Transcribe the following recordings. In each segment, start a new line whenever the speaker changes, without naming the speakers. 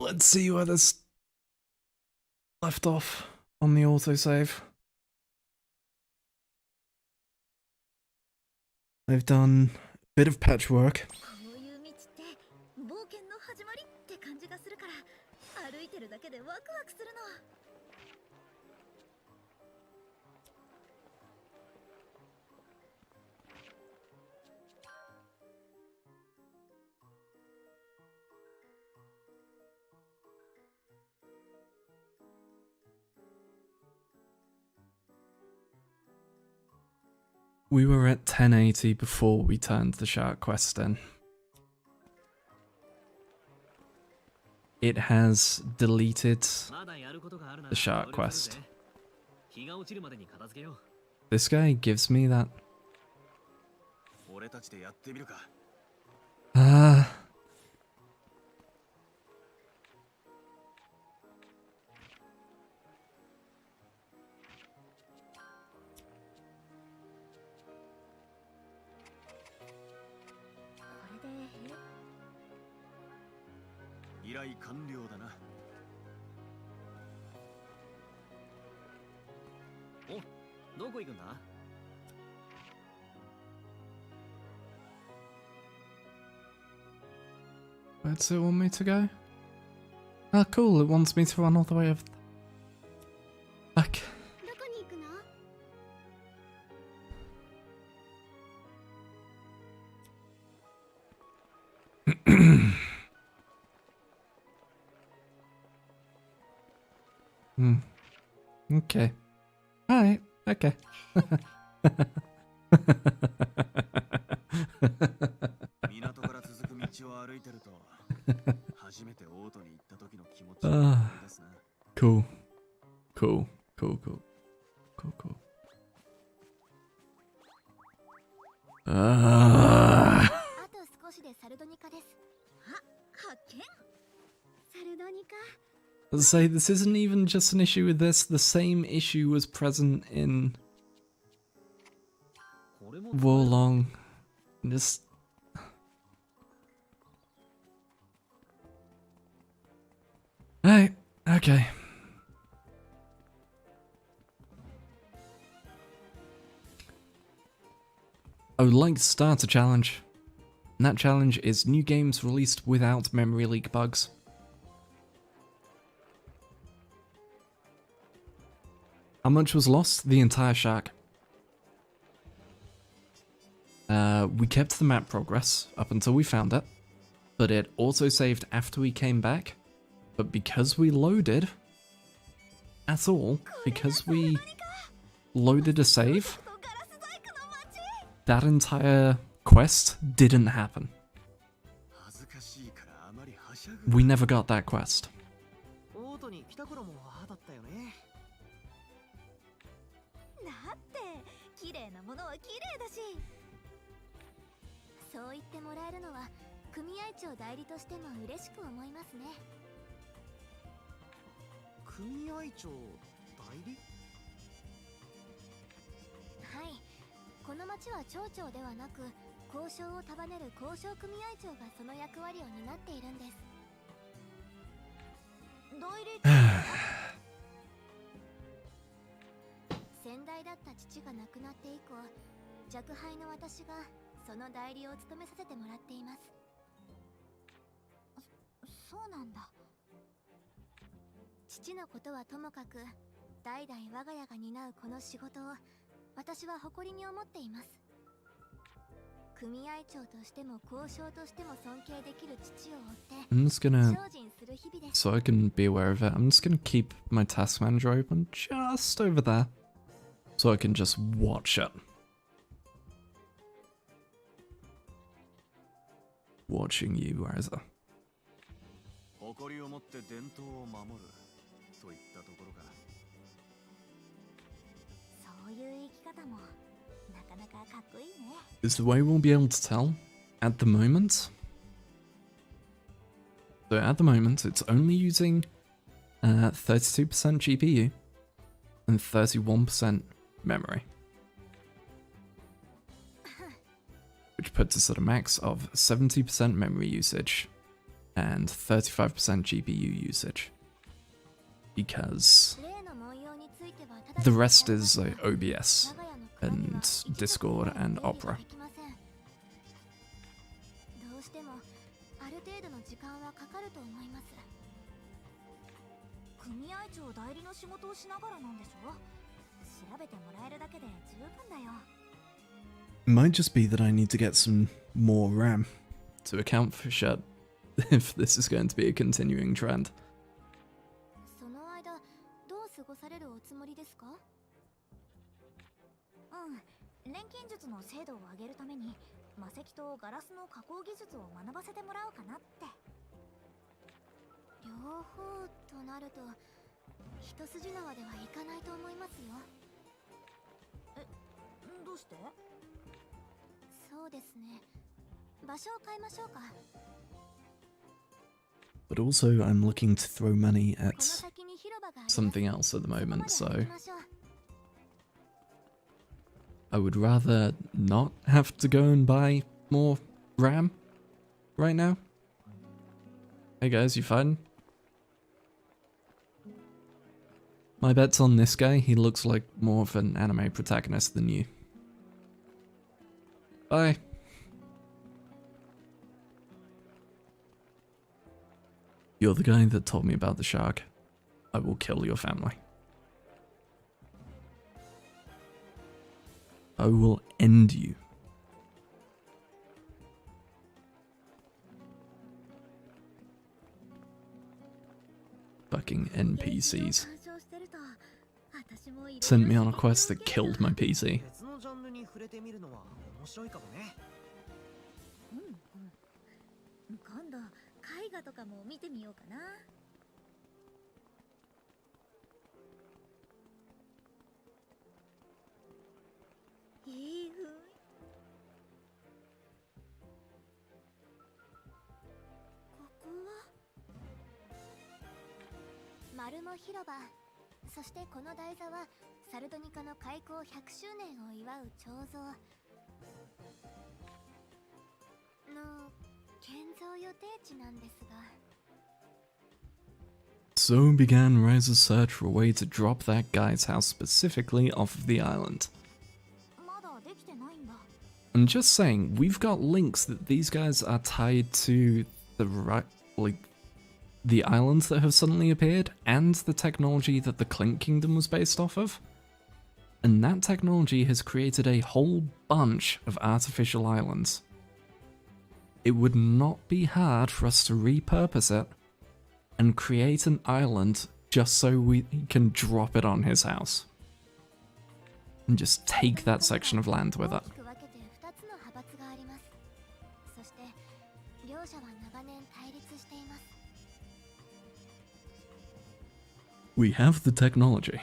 Let's see where this left off on the autosave. I've done a bit of patchwork. We were at 1080 before we turned the shark quest in. It has deleted the shark quest. This guy gives me that. Where does it want me to go? Oh, cool, it wants me to run all the way over back. Okay. Alright, okay. Cool. Cool. Cool, cool. Cool, cool. Let's say this isn't even just an issue with this, the same issue was present in Warlong. Just right, okay. I would like to start a challenge. And that challenge is new games released without memory leak bugs. How much was lost? The entire shark. We kept the map progress up until we found it, but it auto-saved after we came back. But because we loaded at all, because we loaded a save, that entire quest didn't happen. We never got that quest. I'm just gonna, so I can be aware of it, I'm just gonna keep my task manager open just over there, so I can just watch it. Watching you, Ryza. Is the way we'll be able to tell at the moment. So at the moment, it's only using 32% GPU and 31% memory, which puts us at a max of 70% memory usage and 35% GPU usage. Because the rest is OBS and Discord and Opera. It might just be that I need to get some more RAM to account for shit if this is going to be a continuing trend. But also, I'm looking to throw money at something else at the moment, so I would rather not have to go and buy more RAM right now. Hey guys, you fine? My bet's on this guy. He looks like more of an anime protagonist than you. Bye. You're the guy that told me about the shark. I will kill your family. I will end you. Fucking NPCs. Sent me on a quest that killed my PC. So began Ryza's search for a way to drop that guy's house specifically off of the island. I'm just saying, we've got links that these guys are tied to the islands that have suddenly appeared, and the technology that the Clink Kingdom was based off of. And that technology has created a whole bunch of artificial islands. It would not be hard for us to repurpose it and create an island just so we can drop it on his house. And just take that section of land with it. We have the technology.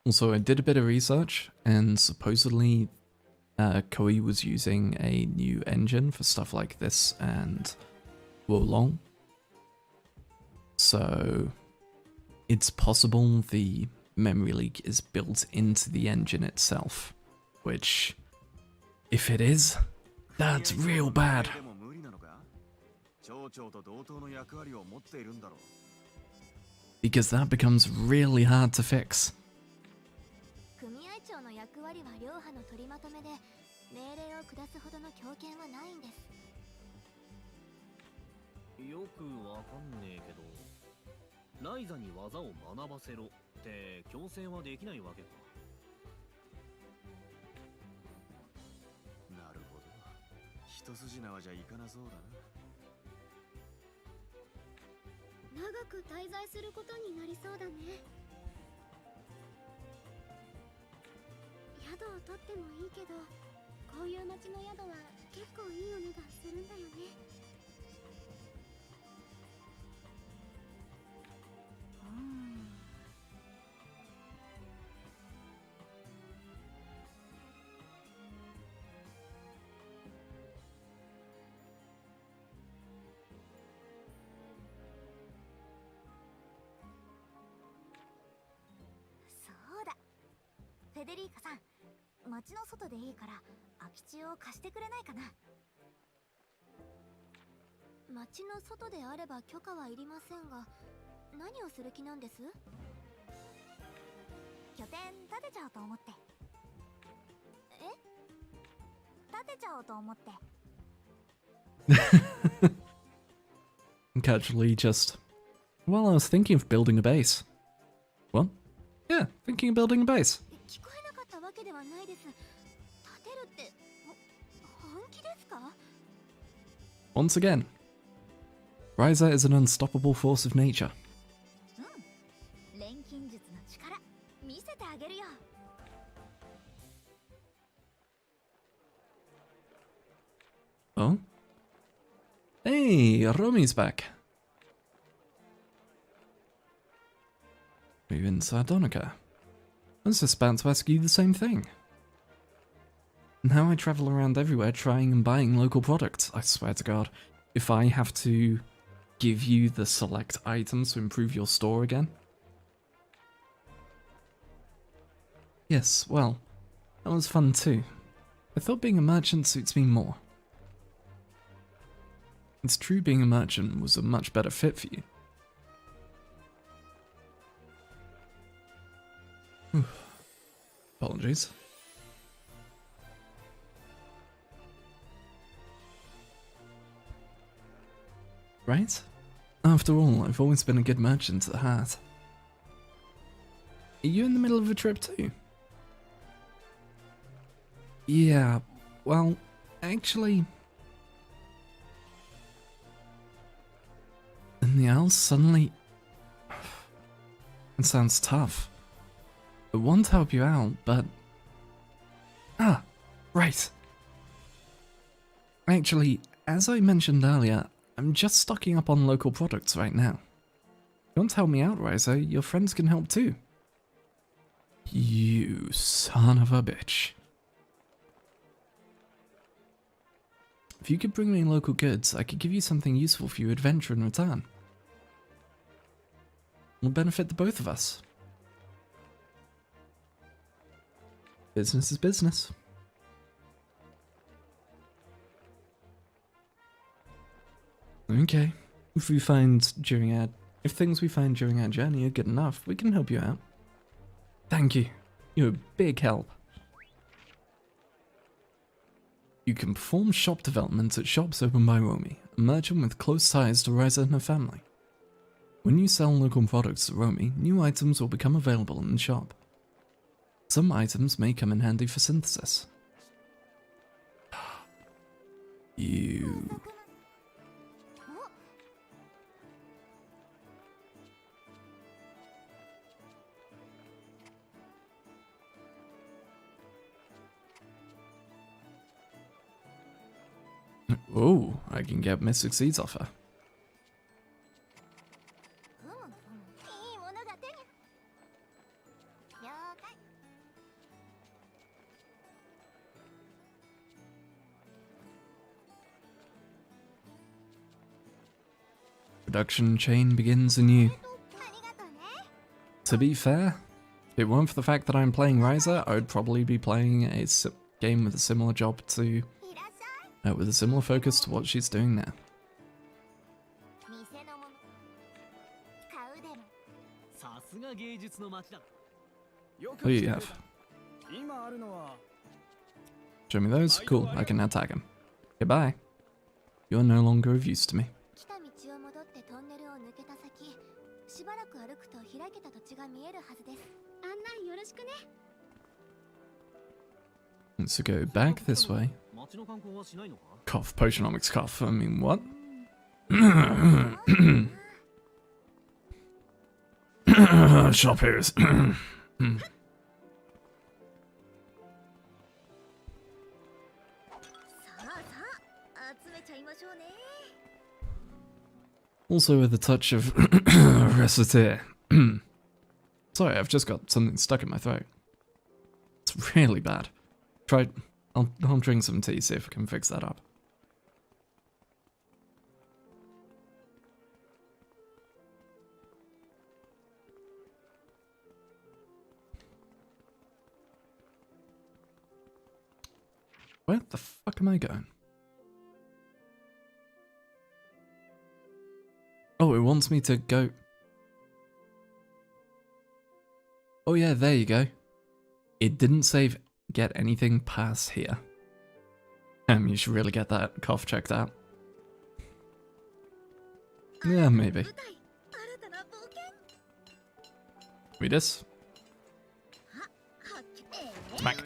Also, I did a bit of research, and supposedly Koei was using a new engine for stuff like this and Wolong. So it's possible the memory leak is built into the engine itself, which, if it is, that's real bad. Because that becomes really hard to fix.
Ryza に技を学ばせろって強制はできないわけか。なるほど。一筋縄じゃいかなそうだな。長く滞在することになりそうだね。宿を取ってもいいけど、こういう町の宿は結構いいお値段するんだよね。フェデリーカさん、街の外でいいから空き地を貸してくれないかな。街の外であれば許可はいりませんが、何をする気なんです？拠点建てちゃおうと思って。え？建てちゃおうと思って。
Casually just... Well, I was thinking of building a base. What? Yeah, thinking of building a base.
聞こえなかったわけではないです。建てるって本気ですか？
Once again, Ryza is an unstoppable force of nature.
錬金術の力見せてあげるよ。
Oh? Hey, Romi's back. Are you in Sardonica? I was just about to ask you the same thing. Now I travel around everywhere trying and buying local products. I swear to God, if I have to give you the select items to improve your store again. Yes, well, that was fun too. I thought being a merchant suits me more. It's true being a merchant was a much better fit for you. Apologies. Right? After all, I've always been a good merchant at heart. Are you in the middle of a trip too? Yeah, well, actually... And the owls suddenly... It sounds tough. I want to help you out, but... Ah, right. Actually, as I mentioned earlier, I'm just stocking up on local products right now. If you want to help me out, Ryza, your friends can help too. You son of a bitch. If you could bring me local goods, I could give you something useful for your adventure in return. It'll benefit the both of us. Business is business. Okay. If things we find during our journey are good enough, we can help you out. Thank you. You're a big help. You can perform shop development at shops opened by Romy, a merchant with close ties to Ryza and her family. When you sell local products to Romy, new items will become available in the shop. Some items may come in handy for synthesis. You... Oh, I can get Mystic Seeds off her. Production chain begins anew. To be fair, if it weren't for the fact that I'm playing Ryza, I would probably be playing a game with a similar job to... with a similar focus to what she's doing now. What do you have? Show me those? Cool, I can now tag him. Goodbye. You're no longer of use to me. So go back this way. Cough, potionomics cough, I mean what? Shop here's. Also with a touch of reciter. Sorry, I've just got something stuck in my throat. It's really bad. I'll drink some tea, see if I can fix that up. Where the fuck am I going? Oh, it wants me to go... Oh yeah, there you go. It didn't save get anything past here. You should really get that cough checked out. Yeah, maybe. Read this. Smack.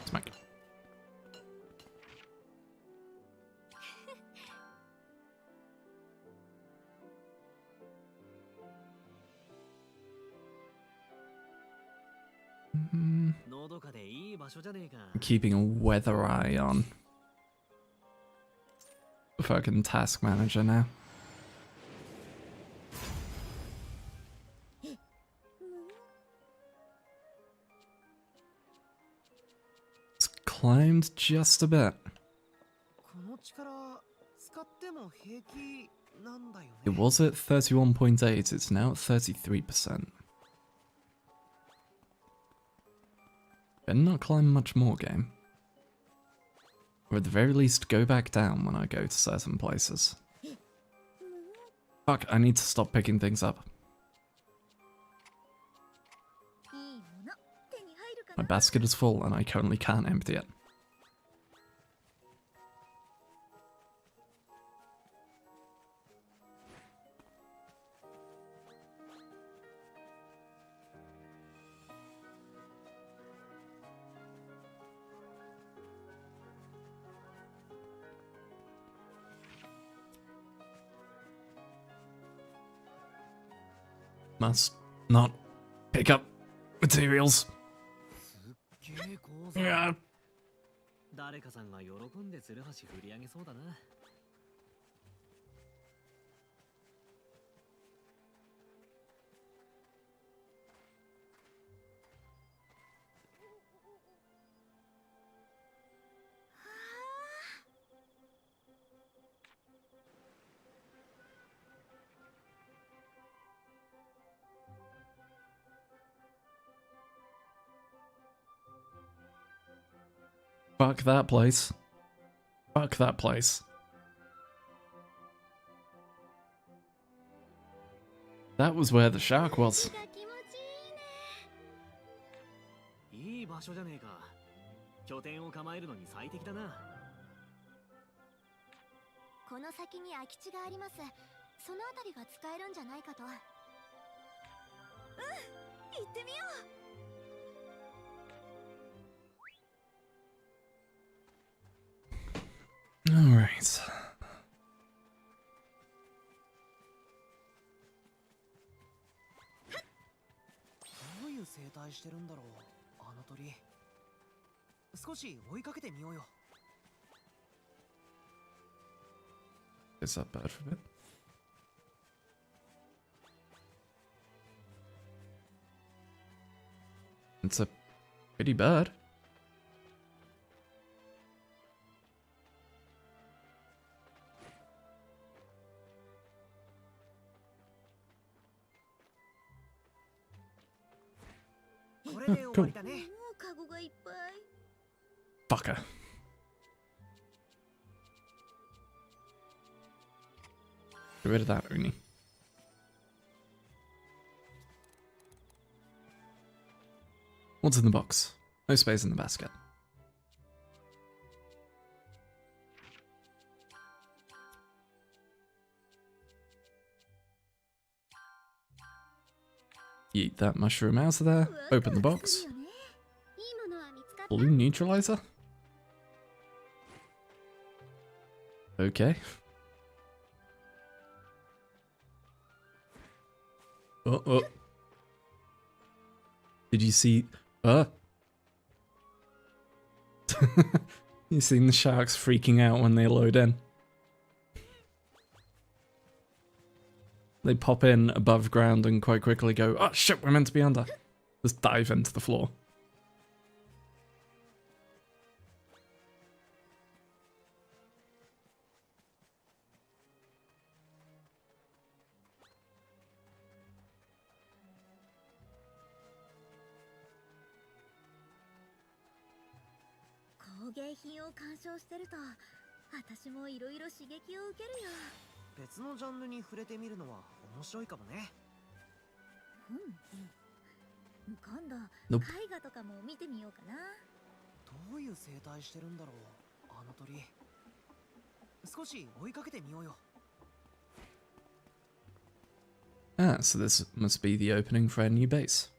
Smack. Keeping a weather eye on. Fucking task manager now. It's climbed just a bit. It was at 31.8, it's now at 33%. Better not climb much more, game. Or at the very least, go back down when I go to certain places. Fuck, I need to stop picking things up. My basket is full and I currently can't empty it. Must not pick up materials. Yeah. Fuck that place. Fuck that place. That was where the shark was.
いい場所じゃねえか。拠点を構えるのに最適だな。
この先に空き地があります。そのあたりが使えるんじゃないかと。うん、行ってみよう。
All right. Is that bad for a bit? It's a pretty bad. Cool. Fucker. Get rid of that, Uni. What's in the box? No space in the basket. Eat that mushroom out of there. Open the box. Blue neutralizer? Okay. Oh. Did you see... You seen the sharks freaking out when they load in? They pop in above ground and quite quickly go, oh shit, we're meant to be under. Just dive into the floor.
工芸品を鑑賞してると私もいろいろ刺激を受けるよ。
別のジャンルに触れてみるのは面白いかもね。
今度
Nope.
絵画とかも見てみようかな。
どういう生態してるんだろう、あの鳥。少し追いかけてみようよ。
Ah, so this must be the opening for our new base.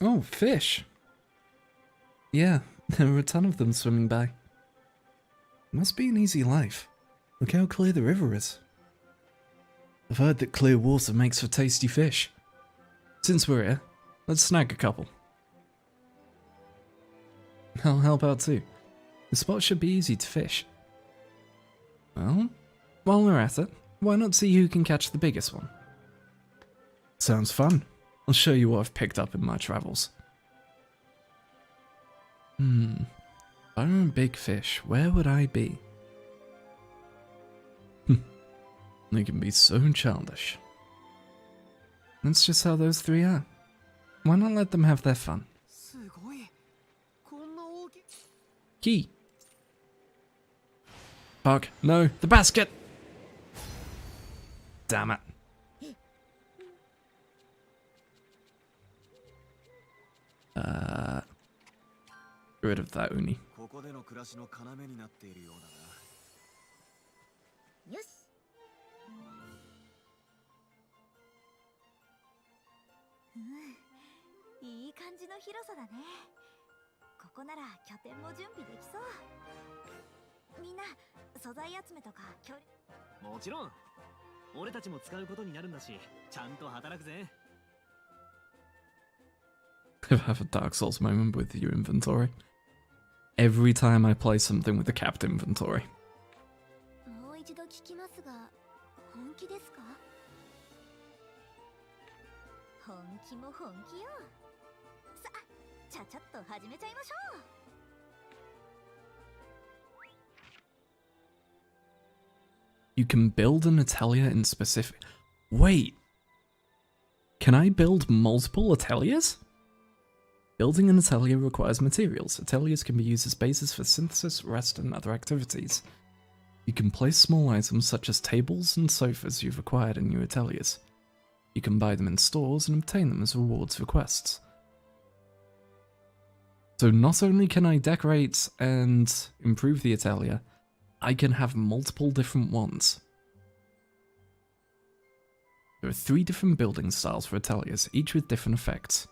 Oh, fish! Yeah, there are a ton of them swimming by. Must be an easy life. Look how clear the river is. I've heard that clear water makes for tasty fish. Since we're here, let's snag a couple. I'll help out too. The spot should be easy to fish. Well, while we're at it, why not see who can catch the biggest one? Sounds fun. I'll show you what I've picked up in my travels. If I were a big fish, where would I be? They can be so childish. That's just how those three are. Why not let them have their fun?
すごい。こんな大きい。
Key. Fuck. No. The basket! Damn it. Get rid of that uni.
ここでの暮らしの要になっているようだな。
よし。いい感じの広さだね。ここなら拠点も準備できそう。みんな素材集めとか距離。
もちろん。俺たちも使うことになるんだし、ちゃんと働くぜ。
I have a Dark Souls moment with your inventory. Every time I play something with a capped inventory.
もう一度聞きますが、本気ですか？本気も本気よ。さあ、ちゃちゃっと始めちゃいましょう。
You can build an atelier in specific... Wait! Can I build multiple ateliers? Building an atelier requires materials. Ateliers can be used as bases for synthesis, rest, and other activities. You can place small items such as tables and sofas you've acquired in your ateliers. You can buy them in stores and obtain them as rewards for quests. So not only can I decorate and improve the atelier, I can have multiple different ones. There are 3 different building styles for ateliers, each with different effects.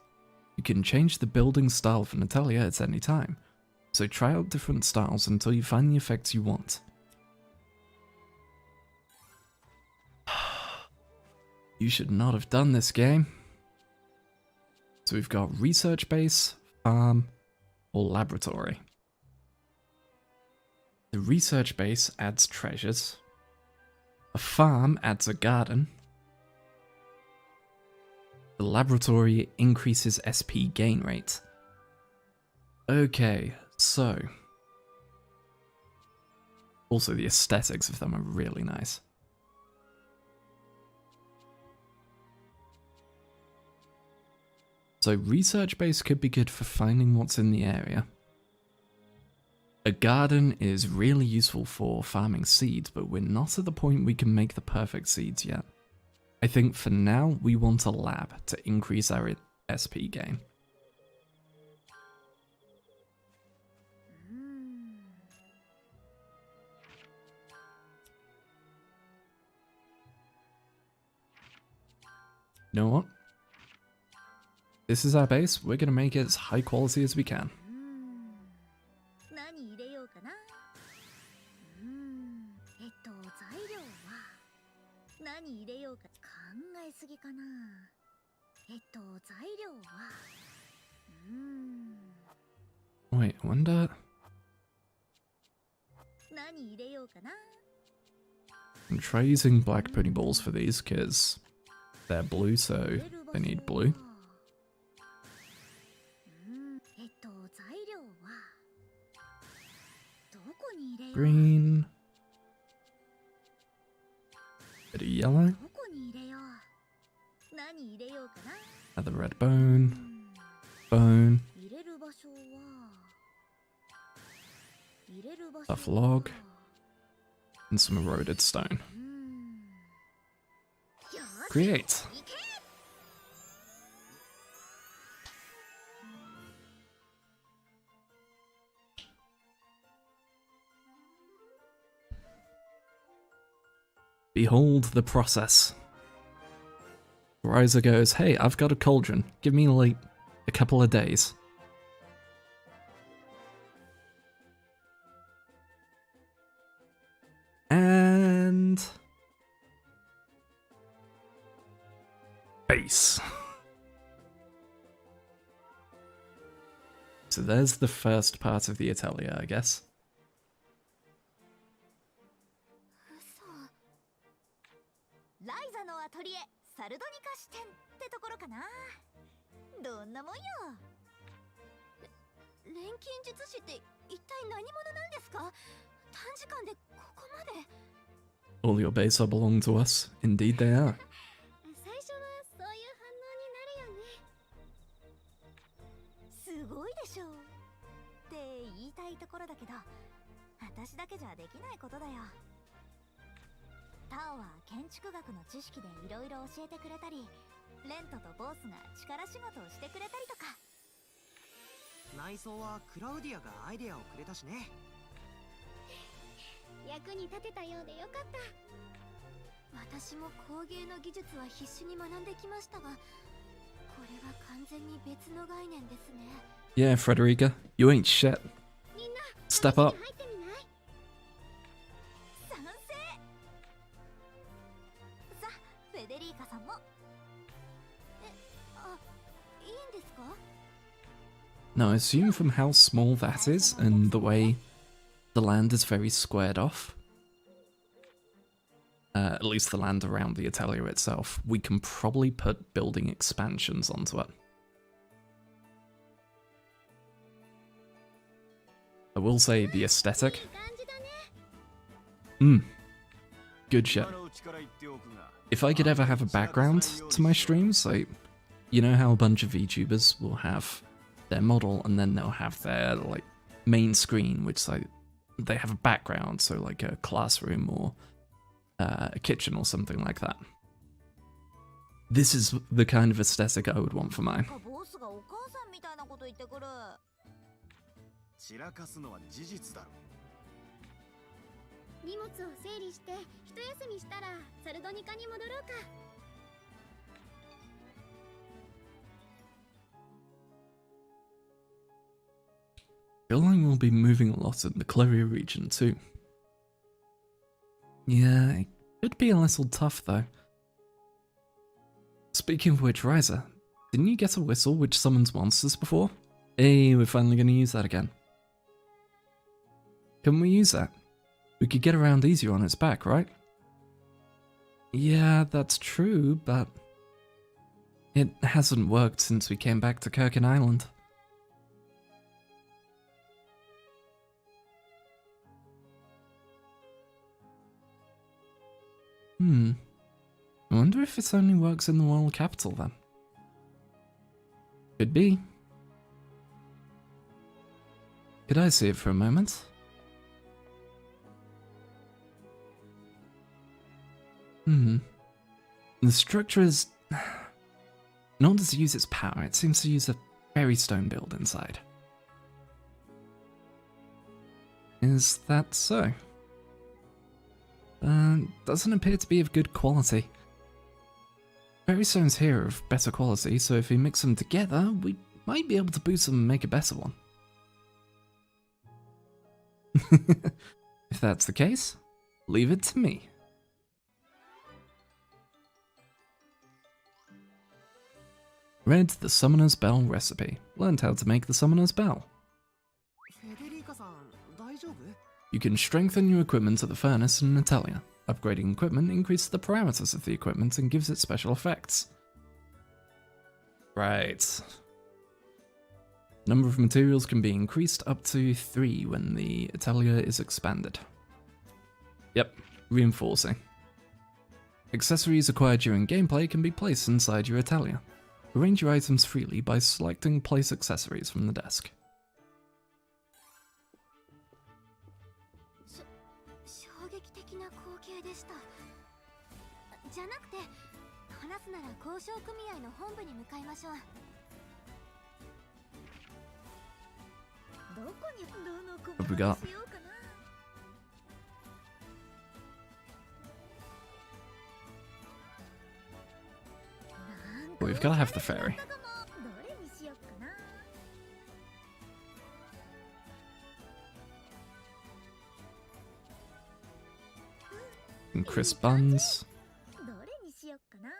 You can change the building style of an atelier at any time, so try out different styles until you find the effects you want. You should not have done this, game. So we've got research base, farm, or laboratory. The research base adds treasures. A farm adds a garden. The laboratory increases SP gain rate. Okay, so... Also, the aesthetics of them are really nice. So research base could be good for finding what's in the area. A garden is really useful for farming seeds, but we're not at the point we can make the perfect seeds yet. I think for now we want a lab to increase our SP gain. You know what? This is our base. We're going to make it as high quality as we can.
何入れようかな。材料は何入れようか考えすぎかな。材料は
Wait, I wonder...
何入れようかな。
I'll try using black pony balls for these, because they're blue, so they need blue.
材料はどこに入れよう。
Green. Bit of yellow.
どこに入れよう。何入れようかな。
Another red bone. Bone.
入れる場所は。入れる場所
Tough
は。
log. And some eroded stone.
よし
Create.
行け。
Behold the process. Ryza goes, hey, I've got a cauldron. Give me like a couple of days. And base. So there's the first part of the Atelier, I guess.
ライザのアトリエサルドニカ支店ってところかな。どんなもんよ。錬金術師って一体何者なんですか。短時間でここまで。
All your base are belong to us. Indeed they are.
最初はそういう反応になるよね。すごいでしょうって言いたいところだけど、私だけじゃできないことだよ。タオは建築学の知識でいろいろ教えてくれたり、レントとボースが力仕事をしてくれたりとか。
内装はクラウディアがアイデアをくれたしね。
役に立てたようでよかった。私も工芸の技術は必死に学んできましたが、これは完全に別の概念ですね。
Yeah, Frederica, you ain't shit.
みんな
Step up.
入ってみない？賛成。さあ、フェデリーカさんも。いいんですか？
Now, I assume from how small that is and the way the land is very squared off, at least the land around the Atelier itself, we can probably put building expansions onto it. I will say the aesthetic. Good shit. If I could ever have a background to my streams, like, you know how a bunch of VTubers will have their model and then they'll have their, like, main screen, which, like, they have a background, so like a classroom or a kitchen or something like that. This is the kind of aesthetic I would want for mine.
ボスがお母さんみたいなこと言ってくる。
散らかすのは事実だろ。
荷物を整理して一休みしたらサルドニカに戻ろうか。
feel like we'll be moving a lot in the Cleria region too. Yeah, it could be a little tough though. Speaking of which, Ryza, didn't you get a whistle which summons monsters before? Hey, we're finally going to use that again. Can we use that? We could get around easier on its back, right? Yeah, that's true, but it hasn't worked since we came back to Kirkin Island. I wonder if it only works in the royal capital then. Could be. Could I see it for a moment? The structure is... In order to use its power, it seems to use a fairy stone build inside. Is that so? Doesn't appear to be of good quality. Fairy stones here are of better quality, so if we mix them together, we might be able to boost them and make a better one. If that's the case, leave it to me. Read the Summoner's Bell recipe. Learned how to make the Summoner's Bell.
フェデリカさん、大丈夫？
You can strengthen your equipment at the furnace in Atelier. Upgrading equipment increases the parameters of the equipment and gives it special effects. Right. Number of materials can be increased up to 3 when the Atelier is expanded. Yep, reinforcing. Accessories acquired during gameplay can be placed inside your Atelier. Arrange your items freely by selecting Place Accessories from the desk.
衝撃的な光景でした。じゃなくて、話すなら交渉組合の本部に向かいましょう。どこにどの小
What have we
物
got?
にしようかな。
Well, we've got to have the ferry.
どれにしようかな。
And crisp buns.
どれにしようかな。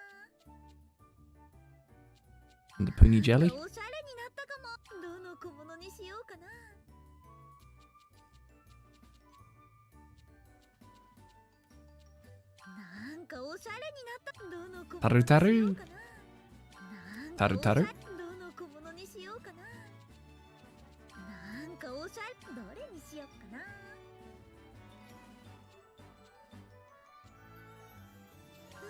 And the puni jelly.
おしゃれになったかも。どの小物にしようかな。なんかおしゃれになった。どの小物にしようかな。
Taru taru.
どの小物にしようかな。なんかおしゃれ。どれにしようかな。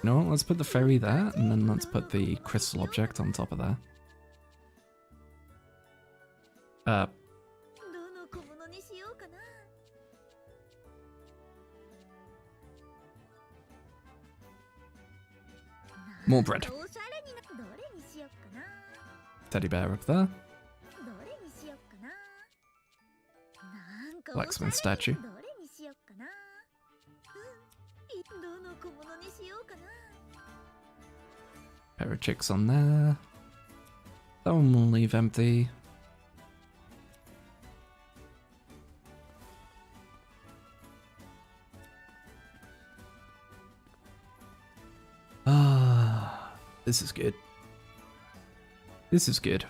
You know what, let's put the ferry there, and then let's put the crystal object on top of there.
どの小物にしようかな。
More bread.
おしゃれにな。どれにしようかな。
Teddy bear up there.
どれにしようかな。なんかおしゃれ
Alechemist statue.
どれにしようかな。どの小物にしようかな。
Pair of chicks on there. That one will leave empty. Ah, this is good. This is good.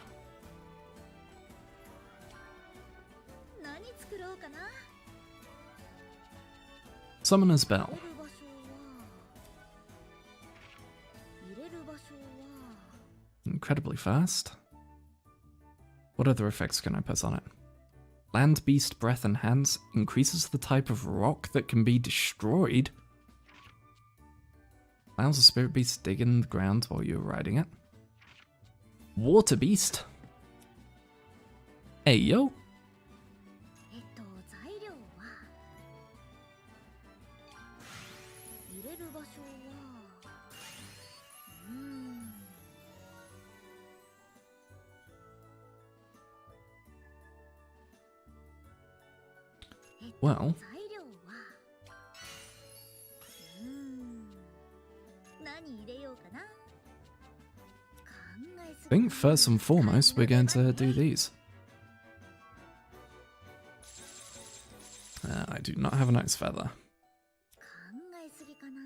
何作ろうかな。
Summoner's Bell.
入れる場所は
Incredibly fast. What other effects can I put on it? Land Beast Breath Enhance increases the type of rock that can be destroyed. Allows a spirit beast to dig in the ground while you're riding it. Water Beast. Hey yo.
材料は入れる場所は
Well,
材料は何入れようかな。
I think first and foremost we're going to do these. I do not have an ice feather.
考えすぎかな。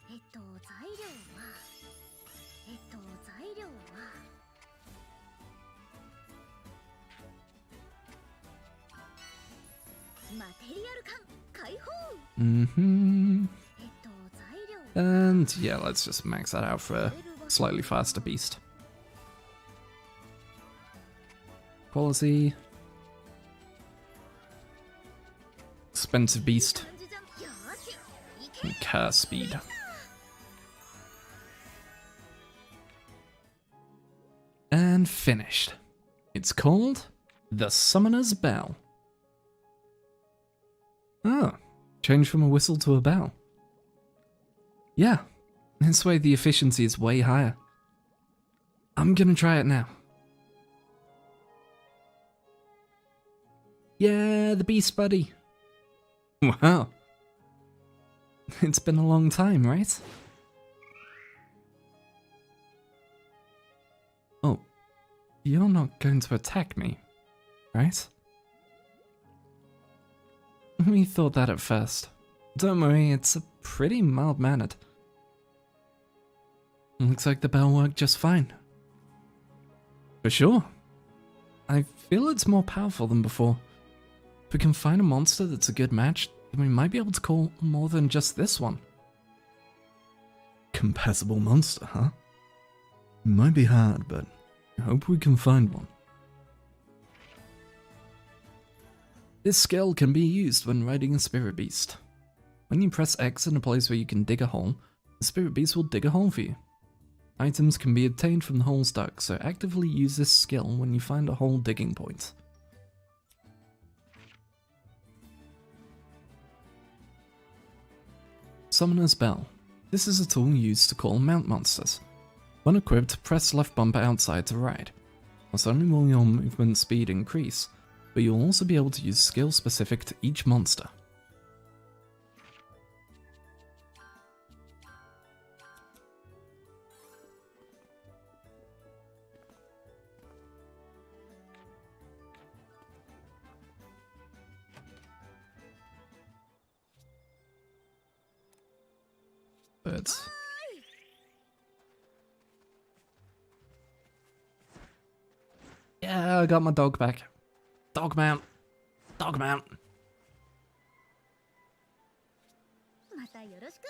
材料は材料はマテリアル感解放。
Mm-hmm.
材料
And yeah, let's just max that out for a slightly faster beast. Quality. Expensive beast.
感じじゃん。よし、いけ。
And curse speed. And finished. It's called the Summoner's Bell. Oh, change from a whistle to a bell. Yeah, this way the efficiency is way higher. I'm gonna try it now. Yeah, the beast buddy. Wow. It's been a long time, right? Oh, you're not going to attack me, right? We thought that at first. Don't worry, it's a pretty mild-mannered. Looks like the bell worked just fine. For sure. I feel it's more powerful than before. If we can find a monster that's a good match, then we might be able to call more than just this one. Compatible monster, huh? It might be hard, but I hope we can find one. This skill can be used when riding a spirit beast. When you press X in a place where you can dig a hole, the spirit beast will dig a hole for you. Items can be obtained from the holes dug, so actively use this skill when you find a hole digging point. Summoner's Bell. This is a tool used to call mount monsters. When equipped, press left bumper outside to ride. Not only will your movement speed increase, but you'll also be able to use skills specific to each monster. Birds. Yeah, I got my dog back. Dog mount. Dog mount.
またよろしく。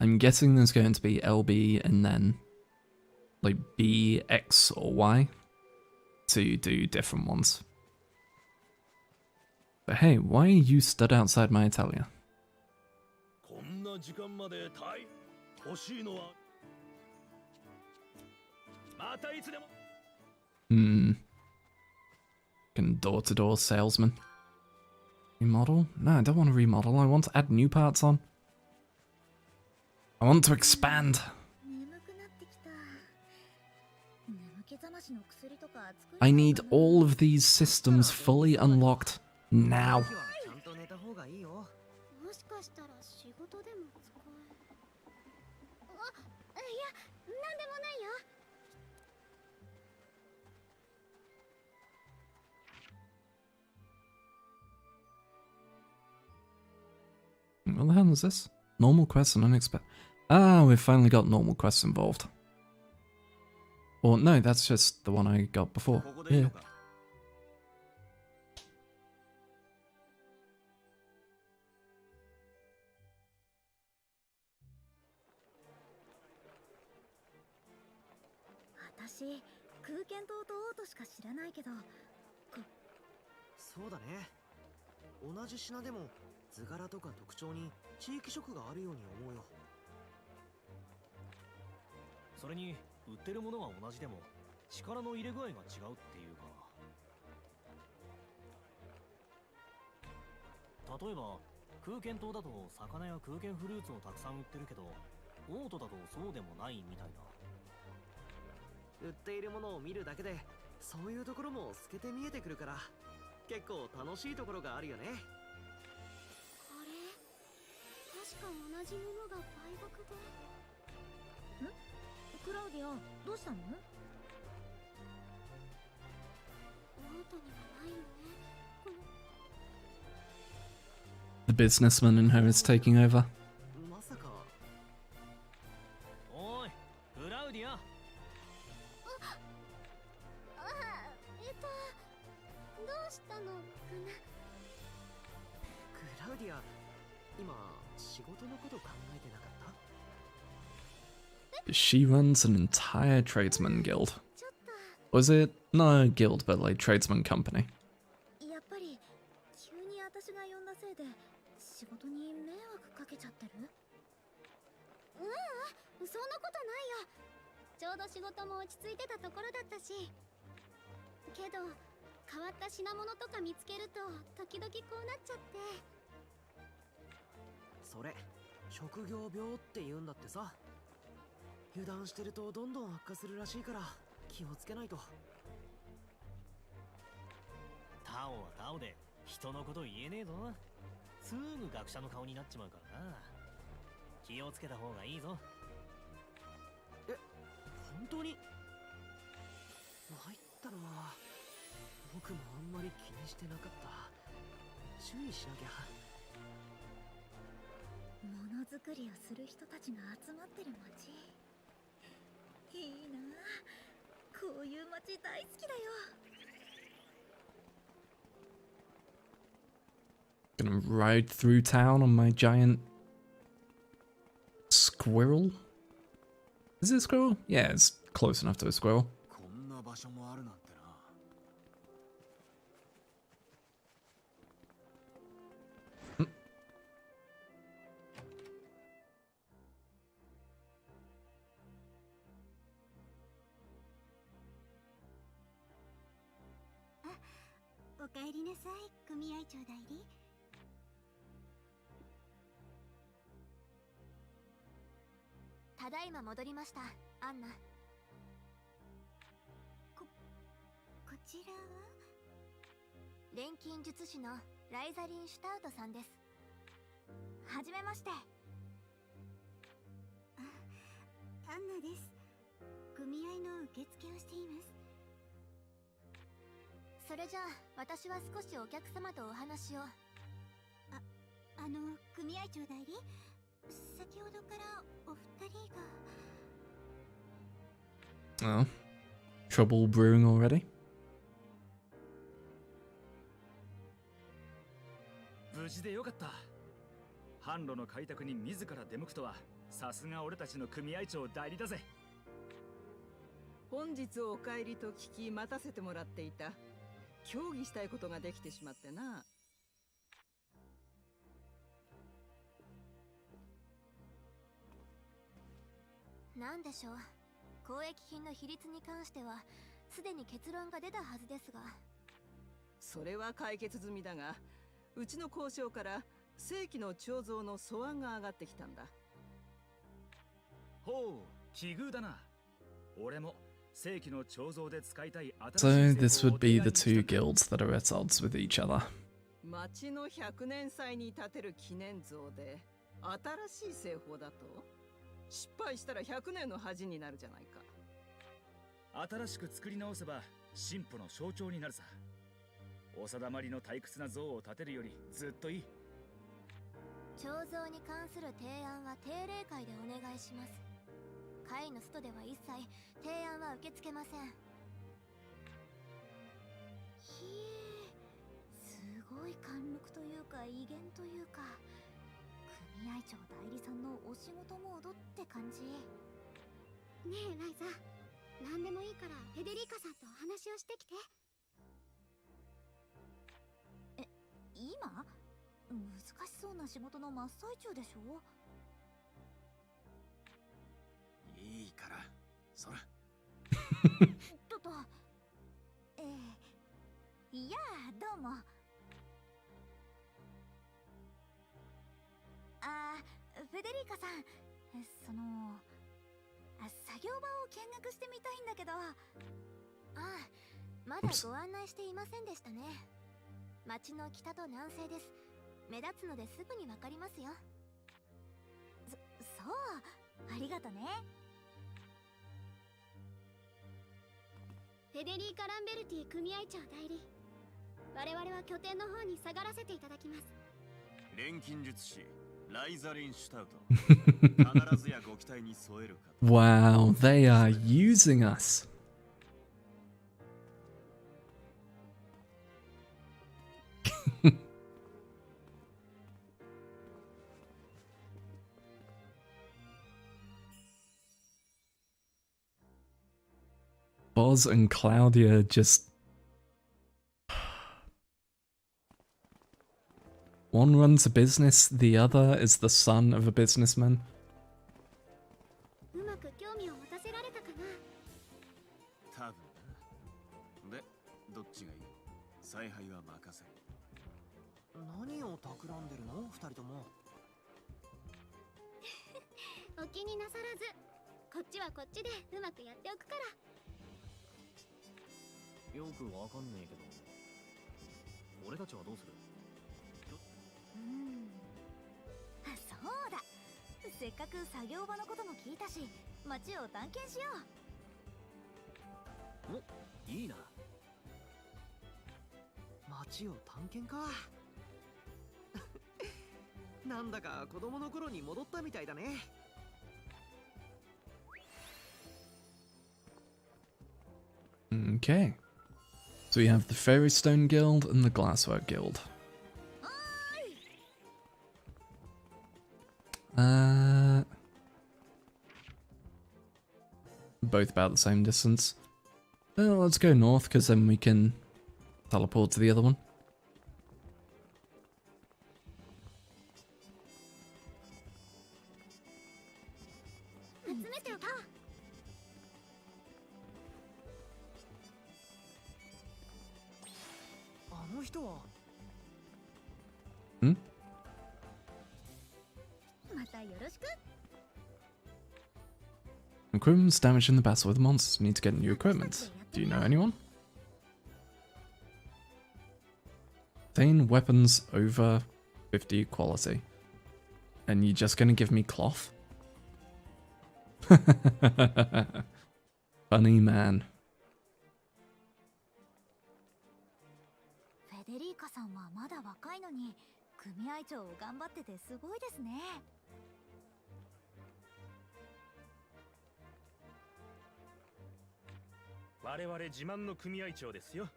I'm guessing there's going to be LB and then like B, X, or Y to do different ones. But hey, why are you stood outside my Atelier?
こんな時間まで欲しいのはまたいつでも
Fucking door-to-door salesman. Remodel? No, I don't want to remodel. I want to add new parts on. I want to expand.
眠くなってきた。眠気覚ましの薬とか作り
I need all of these systems fully unlocked now.
時はちゃんと寝た方がいいよ。
もしかしたら仕事でも使え。あ、いや、なんでもないよ。
What the hell is this? Normal quests and unexpected. Ah, we've finally got normal quests involved. Or no, that's just the one I got before.
ここでいい
Yeah.
のか。
私、空間島と王としか知らないけど、
そうだね。同じ品でも図柄とか特徴に地域色があるように思うよ。
それに売ってるものは同じでも力の入れ具合が違うっていうか。例えば空間島だと魚や空間フルーツをたくさん売ってるけど、オートだとそうでもないみたいだ。
売っているものを見るだけでそういうところも透けて見えてくるから、結構楽しいところがあるよね。
あれ、確か同じものが売学で。ん？クラウディア、どうしたの？オートにはないよね。この
The businessman in her is taking over.
まさか。
おい、クラウディア。
どうしたのかな。
クラウディア、今仕事のこと考えてなかった？
She runs an entire tradesman guild.
ちょっ
Was it not a guild, but like tradesman company?
とやっぱり急に私が呼んだせいで仕事に迷惑かけちゃってる？そんなことないよ。ちょうど仕事も落ち着いてたところだったし。けど変わった品物とか見つけると時々こうなっちゃって。
それ職業病って言うんだってさ。油断してるとどんどん悪化するらしいから気をつけないと。
タオはタオで人のこと言えねえぞ。すぐ学者の顔になっちまうからな。気をつけた方がいいぞ。
本当に参ったな。僕もあんまり気にしてなかった。注意しなきゃ。
ものづくりをする人たちが集まってる街。いいなあ、こういう街大好きだよ。
Gonna ride through town on my giant squirrel? Is it a squirrel? Yeah, it's close enough to a squirrel.
こんな場所もあるなんてな。
おかえりなさい、組合長代理。ただいま戻りました、アンナ。こちらは錬金術師のライザリン・シュタウトさんです。はじめまして。アンナです。組合の受付をしています。それじゃあ私は少しお客様とお話を。組合長代理、先ほどからお二人が。
Oh. Trouble brewing already?
無事でよかった。販路の開拓に自ら出向くとは、さすが俺たちの組合長代理だぜ。
本日お帰りと聞き待たせてもらっていた。協議したいことができてしまってな。
なんでしょう。交易品の比率に関してはすでに結論が出たはずですが。
それは解決済みだが、うちの交渉から正規の彫像の素案が上がってきたんだ。
ほう、奇遇だな。俺も正規の彫像で使いたい
So this would be the two guilds that are at odds with each other.
町の100年祭に建てる記念像で新しい製法だと、失敗したら100年の恥になるじゃないか。
新しく作り直せば進歩の象徴になるさ。お定まりの退屈な像を建てるよりずっといい。
彫像に関する提案は定例会でお願いします。会の外では一切提案は受け付けません。ひえ、すごい貫禄というか威厳というか、組合長代理さんのお仕事モードって感じ。ねえライザ、何でもいいからフェデリカさんとお話をしてきて。今？難しそうな仕事の真っ最中でしょ。
いいから、そら。
と、いやどうも。フェデリカさん、作業場を見学してみたいんだけど。まだご案内していませんでしたね。町の北と南西です。目立つのですぐにわかりますよ。そう、ありがとね。フェデリーカ・ランベルティ組合長代理、我々は拠点の方に下がらせていただきます。
錬金術師ライザリン・シュタウト、必ずやご期待に添えるかと。
Wow, they are using us. Boz and Claudia just... One runs a business, the other is the son of a businessman.
うまく興味を持たせられたかな。
多分な。で、どっちがいい？采配は任せ。
何を企んでるの二人とも。
お気になさらず、こっちはこっちでうまくやっておくから。
よくわかんねえけど、俺たちはどうする？
そうだ、せっかく作業場のことも聞いたし、街を探検しよう。
お、いいな。街を探検か。なんだか子供の頃に戻ったみたいだね。
Okay. So we have the Ferrystone Guild and the Glasswork Guild. Both about the same distance. Well, let's go north, because then we can teleport to the other one.
人は
またよろしく。
Equipment's damaged in the battle with monsters. Need to get new equipment. Do you know anyone? Obtain weapons over 50 quality. And you're just gonna give me cloth? Funny man.
フェデリーカさんはまだ若いのに組合長を頑張っててすごいですね。
我々自慢の組合長ですよ。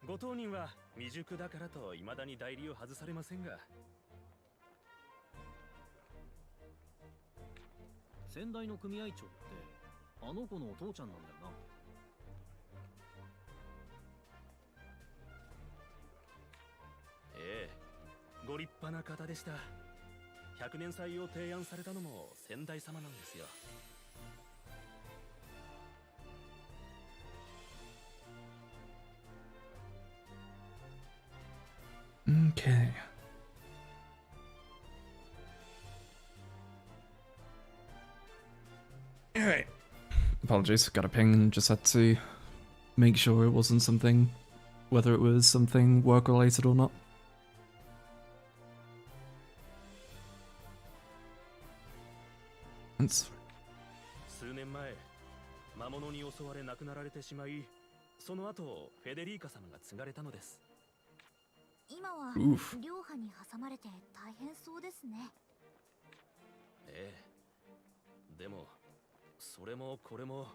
ご当人は未熟だからと未だに代理を外されませんが。
先代の組合長ってあの子のお父ちゃんなんだよな。
ええ、ご立派な方でした。100年祭を提案されたのも先代様なんですよ。
Okay. Alright. Apologies, got a ping and just had to make sure it wasn't something, whether it was something work related or not. It's
数年前、魔物に襲われ亡くなられてしまい、その後フェデリーカ様が継がれたのです。
今は
Oof.
両派に挟まれて大変そうですね。
ええ。でも、それもこれも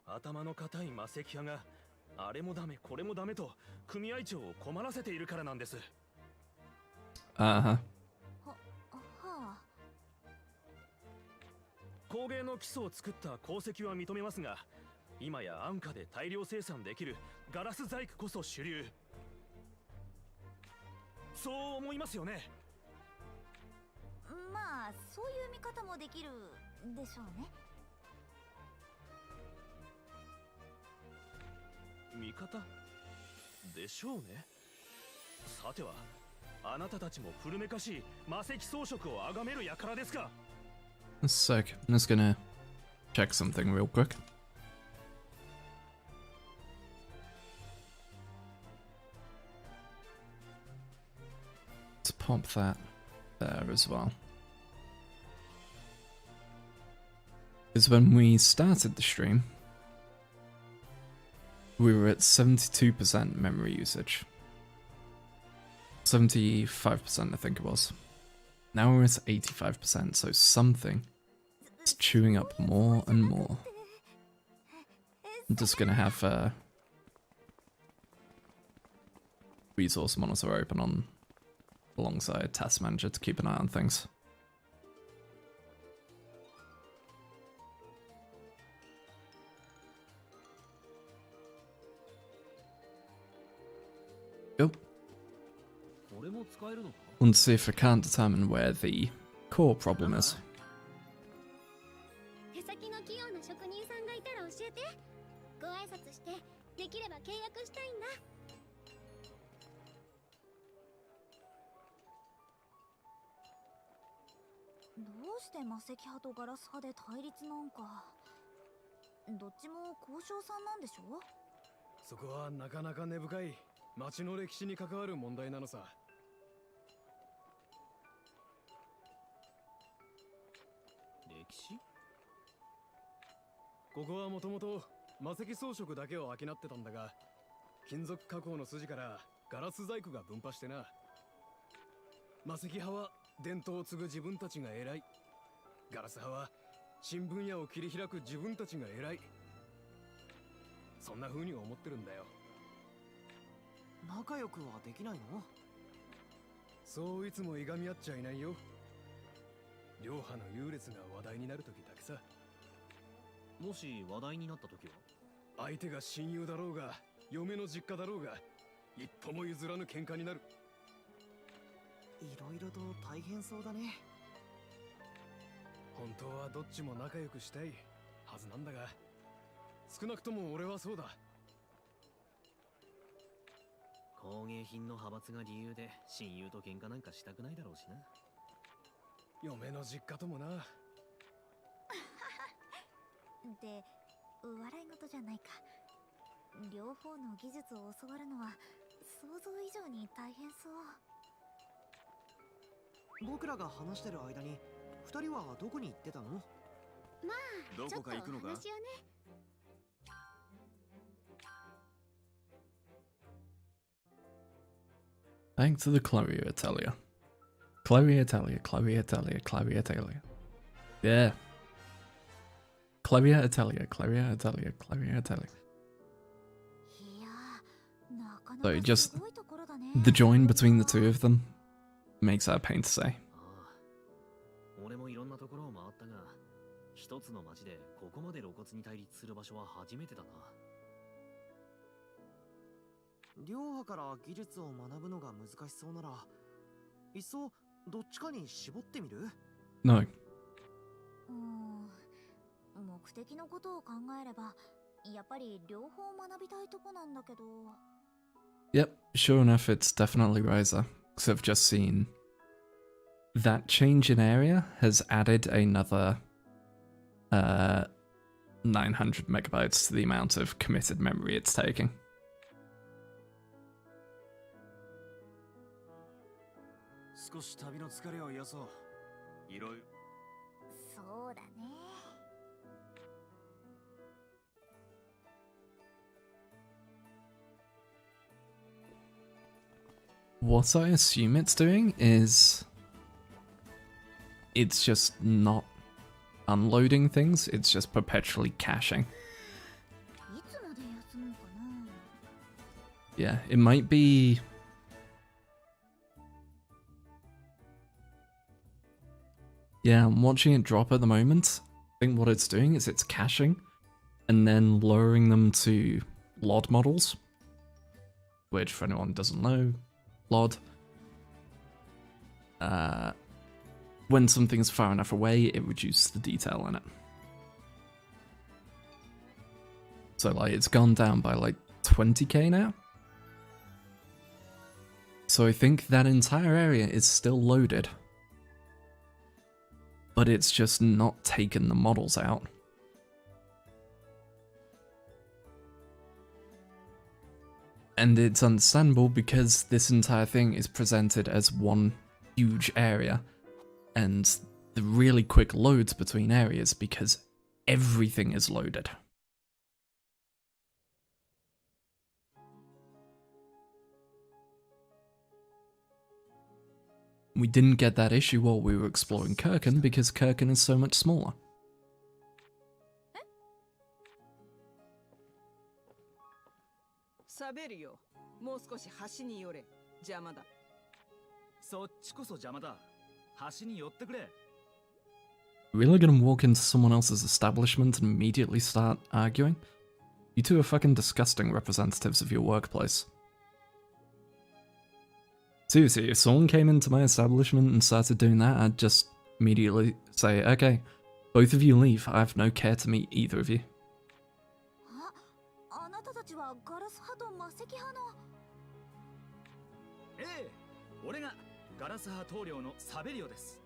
頭の固い魔石派があれもダメこれもダメと組合長を困らせているからなんです。
uh-huh.
はあ。
工芸の基礎を作った功績は認めますが、今や安価で大量生産できるガラス細工こそ主流。そう思いますよね。
まあそういう見方もできるでしょうね。
味方でしょうね。さては、あなたたちも古めかしい魔石装飾を崇める輩ですか。
That's sick. I'm just gonna check something real quick. Let's pop that there as well. Because when we started the stream, we were at 72% memory usage. 75%, I think it was. Now we're at 85%, so something is chewing up more and more. I'm just gonna have resource monitor open on alongside task manager to keep an eye on things. Go.
これも使えるのか。
And see if I can't determine where the core problem is.
手先の器用な職人さんがいたら教えて。ご挨拶してできれば契約したいんだ。どうして魔石派とガラス派で対立なんか。どっちも交渉さんなんでしょ。
そこはなかなか根深い町の歴史に関わる問題なのさ。
歴史？
ここはもともと魔石装飾だけを商ってたんだが、金属加工の筋からガラス細工が分派してな。魔石派は伝統を継ぐ自分たちが偉い。ガラス派は新分野を切り開く自分たちが偉い。そんな風に思ってるんだよ。
仲良くはできないの？
そういつもいがみ合っちゃいないよ。両派の優劣が話題になるときだけさ。
もし話題になった時は？
相手が親友だろうが嫁の実家だろうが一歩も譲らぬ喧嘩になる。
いろいろと大変そうだね。
本当はどっちも仲良くしたいはずなんだが、少なくとも俺はそうだ。
工芸品の派閥が理由で親友と喧嘩なんかしたくないだろうしな。
嫁の実家ともな。
で、笑い事じゃないか。両方の技術を教わるのは想像以上に大変そう。
僕らが話してる間に二人はどこに行ってたの？
まあ、
どこか行くのか？
ちょっとお話をね。
Back to the Chloe Atelier. Chloe Atelier, Chloe Atelier, Chloe Atelier. Yeah. Chloe Atelier, Chloe Atelier, Chloe Atelier.
いやー、なかな
So
か
just
すごいところだね。
the join between the two of them makes that a pain to say.
ああ、俺もいろんなところを回ったが、一つの町でここまで露骨に対立する場所は初めてだな。
両派から技術を学ぶのが難しそうなら、いっそどっちかに絞ってみる？
No.
目的のことを考えれば、やっぱり両方学びたいとこなんだけど。
Yep, sure enough, it's definitely Ryza. Because I've just seen that change in area has added another 900 megabytes to the amount of committed memory it's taking.
少し旅の疲れを癒そう。いろいろ。
そうだね。
What I assume it's doing is it's just not unloading things, it's just perpetually caching.
いつまで休むかな。
Yeah, it might be... Yeah, I'm watching it drop at the moment. I think what it's doing is it's caching and then lowering them to LOD models, which for anyone who doesn't know, LOD. When something's far enough away, it reduces the detail in it. So like it's gone down by like 20k now. So I think that entire area is still loaded, but it's just not taken the models out. And it's understandable because this entire thing is presented as one huge area, and the really quick loads between areas because everything is loaded. We didn't get that issue while we were exploring Kirkin because Kirkin is so much smaller.
サベリオ、もう少し端に寄れ。邪魔だ。
そっちこそ邪魔だ。端に寄ってくれ。
Really gonna walk into someone else's establishment and immediately start arguing? You two are fucking disgusting representatives of your workplace. Seriously, if someone came into my establishment and started doing that, I'd just immediately say, okay, both of you leave. I have no care to meet either of you.
あなたたちはガラス派と魔石派の。
ええ、俺がガラス派棟梁のサベリオです。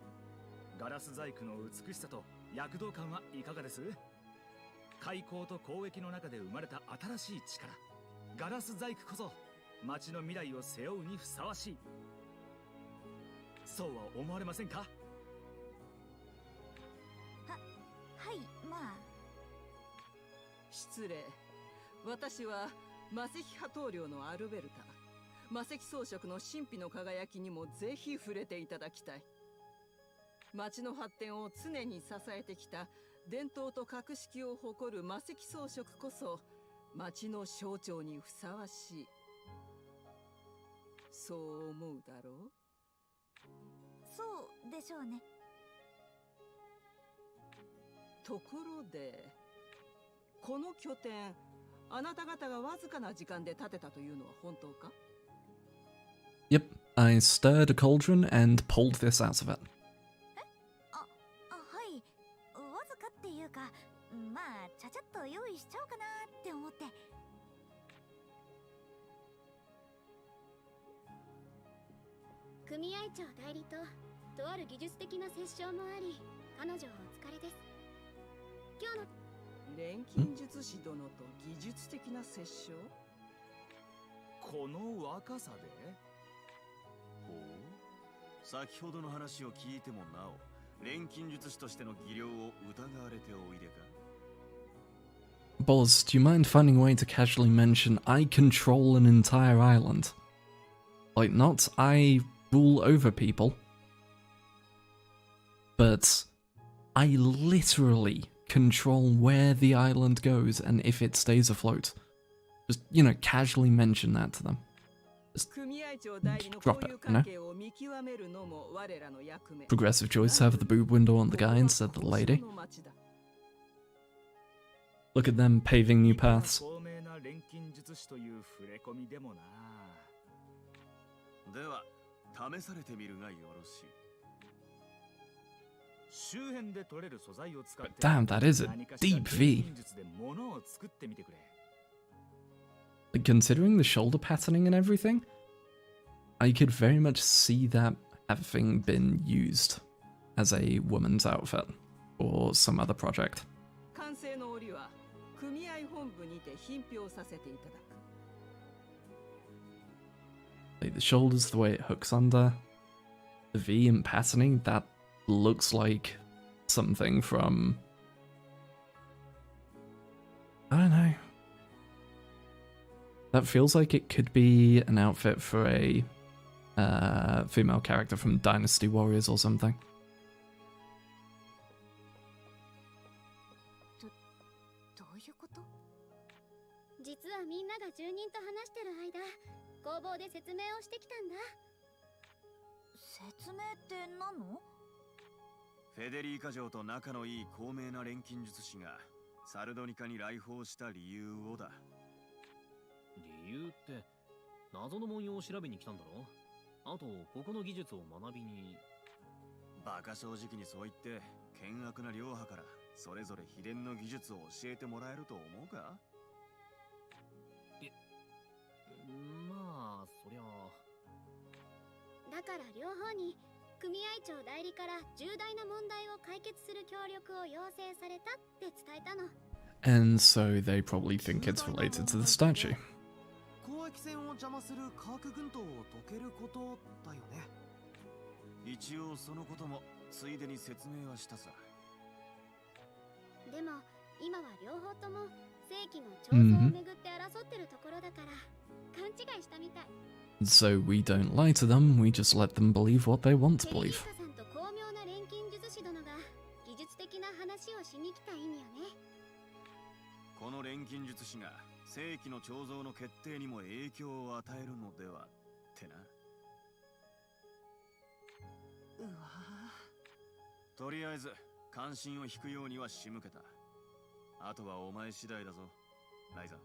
ガラス細工の美しさと躍動感はいかがです？開口と交易の中で生まれた新しい力、ガラス細工こそ町の未来を背負うにふさわしい。そうは思われませんか？
はい、まあ。
失礼。私は魔石派棟梁のアルベルタ。魔石装飾の神秘の輝きにもぜひ触れていただきたい。町の発展を常に支えてきた伝統と格式を誇る魔石装飾こそ町の象徴にふさわしい。そう思うだろう？
そうでしょうね。
ところで、この拠点、あなた方がわずかな時間で建てたというのは本当か？
Yep, I stirred a cauldron and pulled this out of it.
はい。わずかっていうか、まあ、ちゃちゃっと用意しちゃおうかなって思って。組合長代理ととある技術的な折衝もあり、彼女はお疲れです。今日の
錬金術師殿と技術的な折衝。
この若さで。
ほう、先ほどの話を聞いてもなお錬金術師としての技量を疑われておいでか。
Boz, do you mind finding a way to casually mention I control an entire island? Like, not I rule over people, but I literally control where the island goes and if it stays afloat. Just, you know, casually mention that to them. Drop it, you know? Progressive choice to have the boob window on the guy instead of the lady. Look at them paving new paths.
では試されてみるがよろしい。
周辺で取れる素材を使って
Damn, that is a deep V.
術で物を作ってみてくれ。
Like, considering the shoulder patterning and everything, I could very much see that having been used as a woman's outfit or some other project.
完成の折は組合本部にて品評させていただく。
Like the shoulders, the way it hooks under, the V and patterning, that looks like something from, I don't know. That feels like it could be an outfit for a female character from Dynasty Warriors or something.
どういうこと？実はみんなが住人と話してる間、工房で説明をしてきたんだ。説明って何の？
フェデリーカ城と仲のいい高名な錬金術師がサルドニカに来訪した理由をだ。
理由って謎の文様を調べに来たんだろ。あとここの技術を学びに。
バカ正直にそう言って険悪な両派からそれぞれ秘伝の技術を教えてもらえると思うか？
まあそりゃ。
だから両方に組合長代理から重大な問題を解決する協力を要請されたって伝えたの。
And so they probably think it's related to the statue.
交易船を邪魔する科学軍島を解けることだよね。
一応そのこともついでに説明はしたさ。
でも今は両方とも正規の調査をめぐって争ってるところだから勘違いしたみたい。
So we don't lie to them, we just let them believe what they want to
フェリ
believe.
ーカさんと巧妙な錬金術師殿が技術的な話をしに来た意味よね。
この錬金術師が正規の彫像の決定にも影響を与えるのではってな。
うわ
とりあえず関心を引くようには仕向けた。あとはお前次第だぞ、ライザ。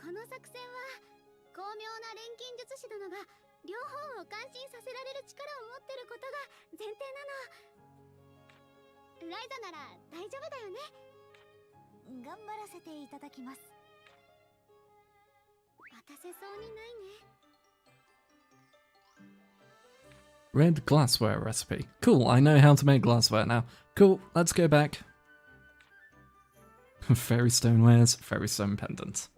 この作戦は巧妙な錬金術師殿が両方を感心させられる力を持ってることが前提なの。ライザなら大丈夫だよね。頑張らせていただきます。渡せそうにないね。
Red glassware recipe. Cool, I know how to make glassware now. Cool, let's go back. Fairy stone wares, fairy stone pendants.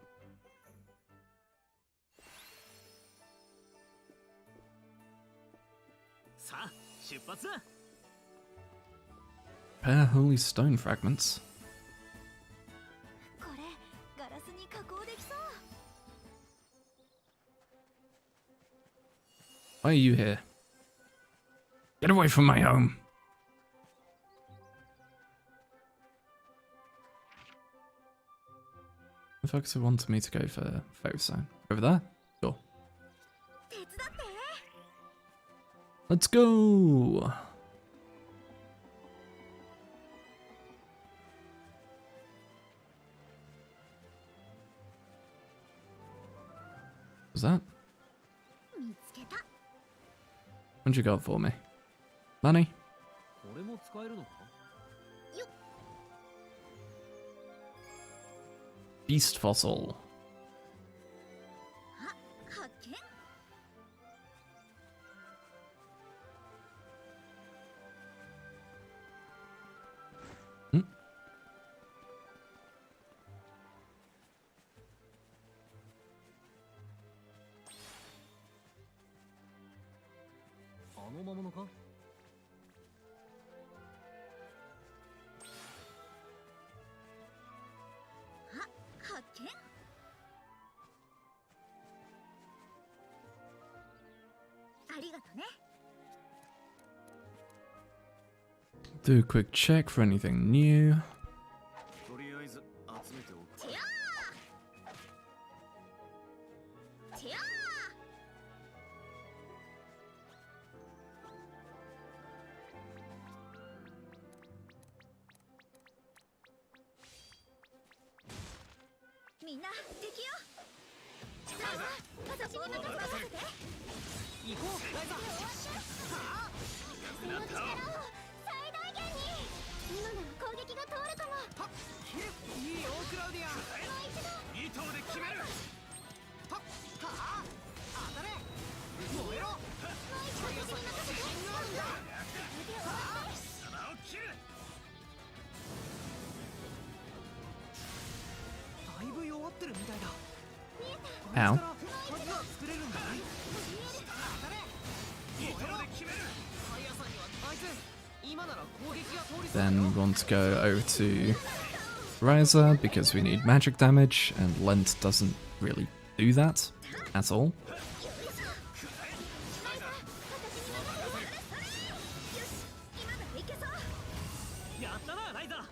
さあ出発だ。
Pair holy stone fragments.
これガラスに加工できそう。
Why are you here? Get away from my home! The folks who wanted me to go for fairy stone. Over there? Sure.
手伝って。
Let's go! Was that?
見つけた。
What'd you got for me? Money?
これも使えるのか。
Beast fossil.
あ、発見。
の魔物か？
発見。ありがとね。
Do a quick check for anything new.
とりあえず集めておく。
てやーてやーみんな敵よ。ライザ、私に任せて。
行こうライザ。
その力を最大限に。今なら攻撃が通るかも。
はっいいよクラウディア。
もう一度。
2投で決める。
はっはあ当たれ燃えろ。
もう一度私に任せて。
鼻を切る。
だいぶ弱ってるみたいだ。
Ow.
鍵が作れるんだない。当たれ
2投で決める。
速さにはあいつ今なら攻撃が通りそうだよ。
Then we want to go over to Ryza because we need magic damage, and Lent doesn't really do that at all.
やったなライザ。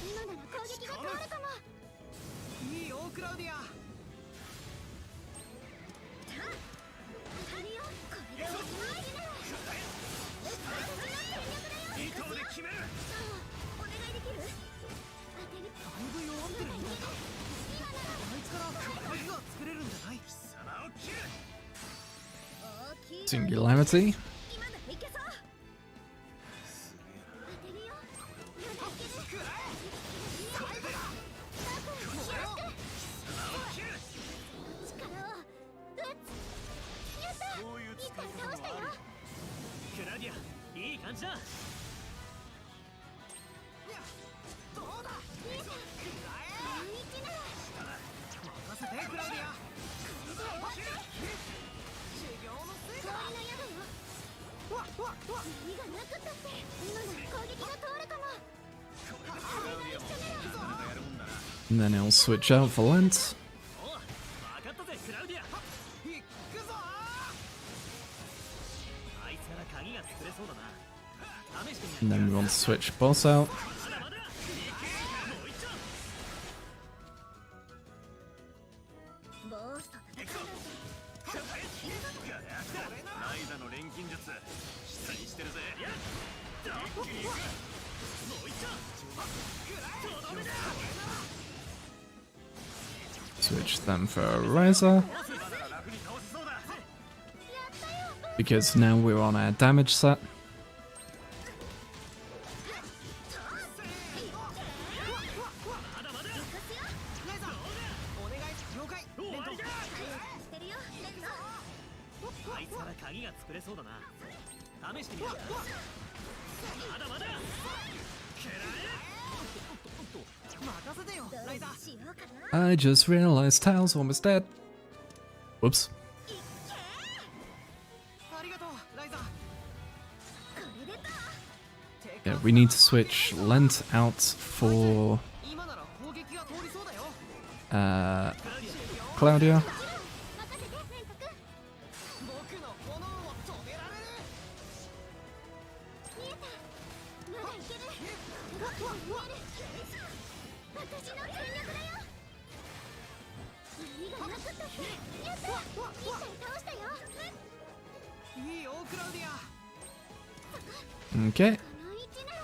今なら攻撃が通るかも。
いいよクラウディア。
当たるよ。これがおしまいなら。
2投で決める。
お願いできる？当てる。
だいぶ弱ってるみたいだ。あいつから鍵が作れるんじゃない。
鼻を切る。
大きい。
Singularity.
今ならいけそう。
すげえな。
当てるよ。まだいける。
くらえ最後だ。
力を打つ。やった。
そういう
一
使い
体倒したよ。
方もある。
クラウディアいい感じだ。
どうだ
見えた。第一なら。
任せてクラウディア。修行の成果。
氷の矢だよ。
わっわっわっ。
何がなくったって今なら攻撃が通るかも。あれが一緒なら。
やるもんだな。
And then it'll switch out for Lent.
おう分かったぜクラウディア。
行くぞ
あいつから鍵が作れそうだな。試してみ
And
ない
then we want to switch boss out.
まだまだ。もう一丁。
ボースと戦うなんて。
ライザの錬金術期待してるぜ。
もう一丁。とどめだ。
Switch them for Ryza. Because now we're on our damage set.
まだまだ。
ライザお願い了解
終わりだ。
してるよ。レンザ。
あいつから鍵が作れそうだな。試してみるか。まだまだ。
任せてよ
ど
ライザ
うしようかな。
I just realized Tao's almost dead. Whoops.
ありがとうライザ。
これでと。
Yeah, we need to switch Lent out for
今なら攻撃が通りそうだよ。
Claudia.
任せてレンタ君。
僕の炎を止められる。
見えた。まだいける。これが見える。私の全力だよ。何がなくったって。やった。一体倒したよ。
いいよクラウディア。
Okay,
この位置なら。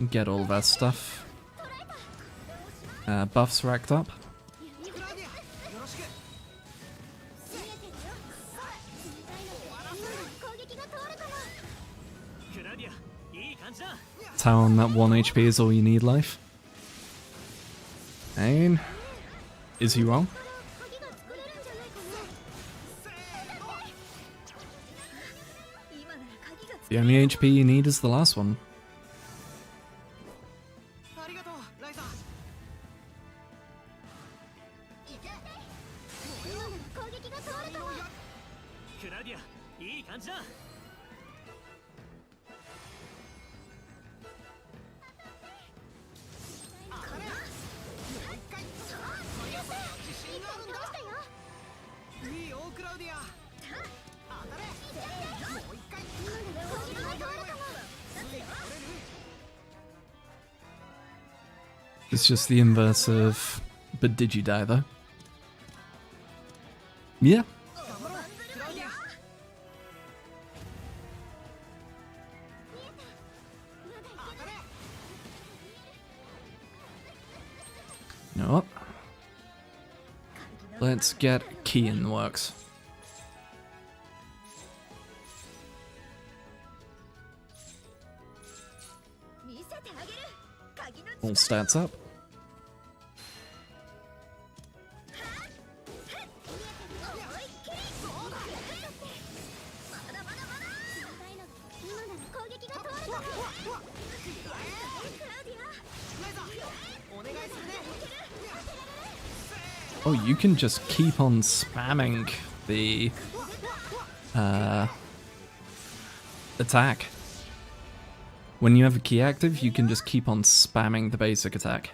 get all of our stuff. Buffs racked up.
クラウディアよろしく。
見えてるよ。冷たいので今なら攻撃が通るかも。
クラウディアいい感じだ。
Tao on that 1 HP is all you need life. And is he wrong?
鍵が作れるんじゃないかな。今なら鍵が作
The only HP you need is the last one.
ありがとうライザ。いけ燃えろ
撃が通るかも。
クラウディア、いい感じだ。
いいよクラウディア。当たれ。もう一回。
It's just the inverse of, but did you die though? Yeah. You know what? Let's get a key in the works. All stats up. Oh, you can just keep on spamming the attack. When you have a key active, you can just keep on spamming the basic attack.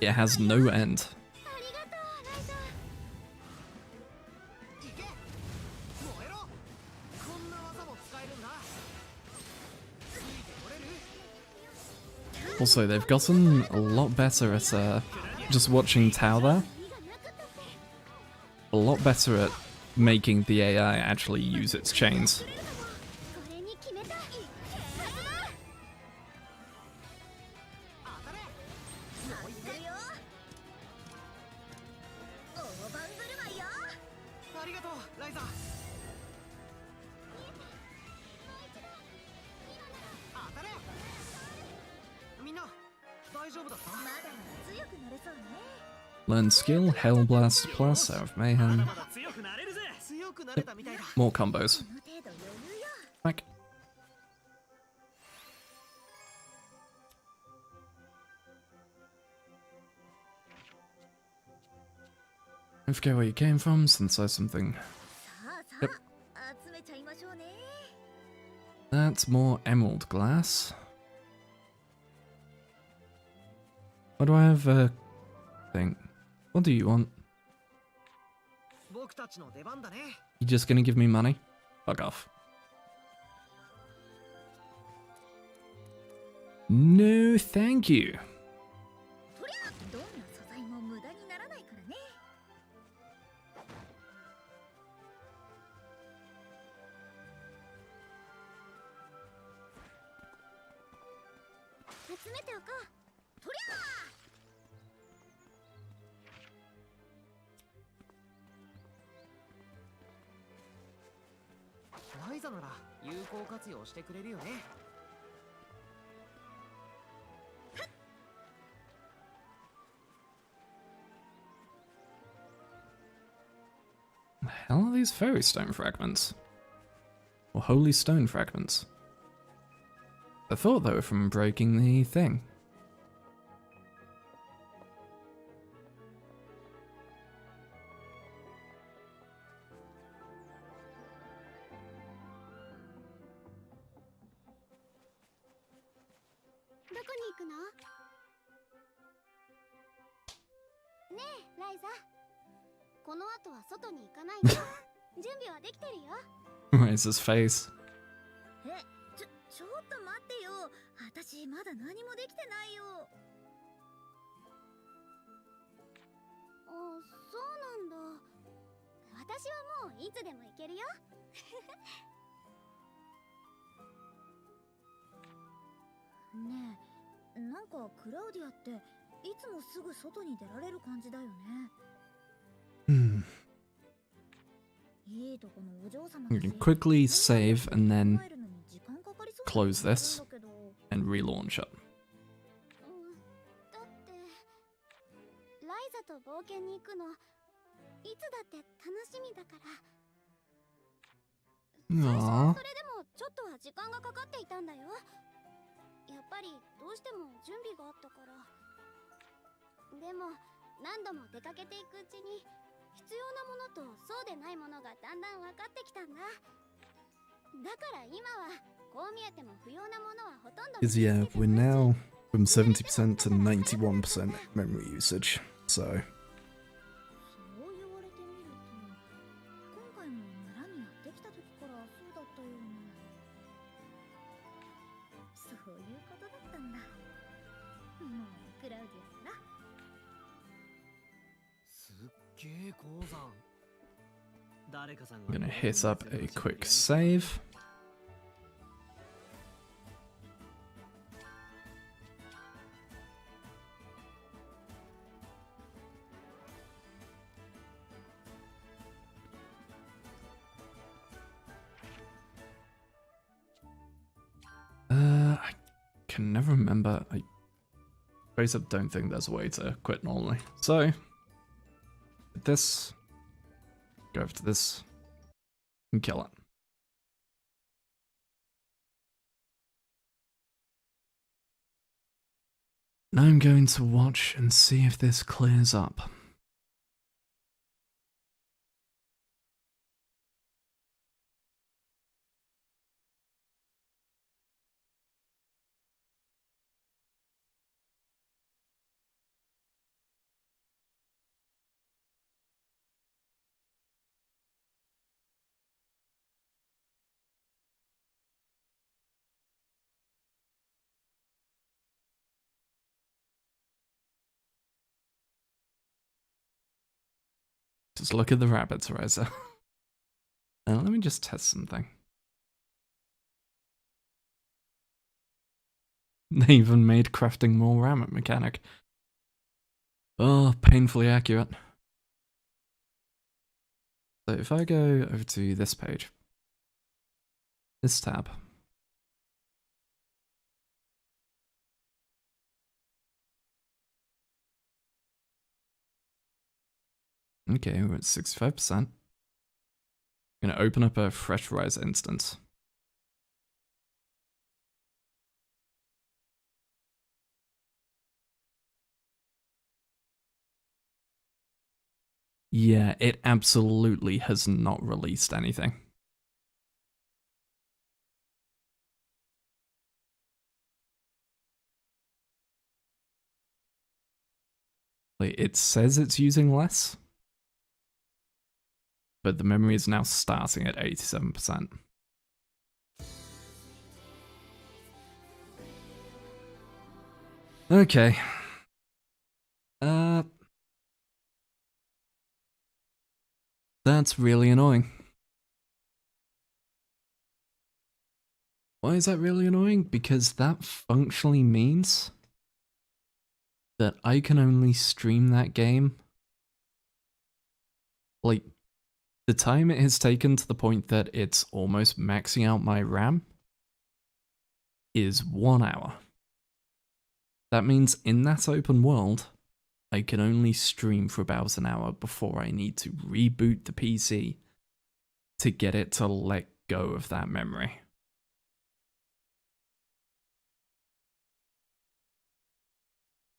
It has no end. Also, they've gotten a lot better at just watching Tao there. A lot better at making the AI actually use its chains. Learn skill, Hellblast plus, Hour of Mayhem. Yep. More combos. Back. I forget where you came from, synthesize something. Yep. That's more emerald glass. Why do I have a thing? What do you want? You just gonna give me money? Fuck off. No, thank you.
Ryza なら有効活用してくれるよね。
The hell are these fairy stone fragments? Or holy stone fragments? I thought they were from breaking the thing. Ryza's face.
ちょっと待ってよ。私まだ何もできてないよ。あ、そうなんだ。私はもういつでも行けるよ。ねえ、なんかクラウディアっていつもすぐ外に出られる感じだよね。
Hmm. You can quickly save and then close this and relaunch it.
だってライザと冒険に行くのいつだって楽しみだから。最初はそれでもちょっとは時間がかかっていたんだよ。やっぱりどうしても準備があったから。でも何度も出かけていくうちに必要なものとそうでないものがだんだん分かってきたんだ。だから今はこう見えても不要なものはほとんど
Because yeah, we're now from 70% to 91% memory usage, so
そう言われてみると今回も村にやってきた時からそうだったような。そういうことだったんだ。もうクラウディアだろ。
すっげえ鉱山。誰かさん
I'm
が
gonna hit up a quick save. I can never remember. I straight up don't think there's a way to quit normally. So, this, go over to this, and kill it. Now I'm going to watch and see if this clears up. Just look at the rabbits, Ryza. Now let me just test something. They even made crafting more rabbit mechanic. Oh, painfully accurate. So if I go over to this page, this tab, okay, we're at 65%. I'm gonna open up a fresh Ryza instance. Yeah, it absolutely has not released anything. Like, it says it's using less, but the memory is now starting at 87%. Okay. That's really annoying. Why is that really annoying? Because that functionally means that I can only stream that game. Like, the time it has taken to the point that it's almost maxing out my RAM is 1 hour. That means in that open world, I can only stream for about an hour before I need to reboot the PC to get it to let go of that memory.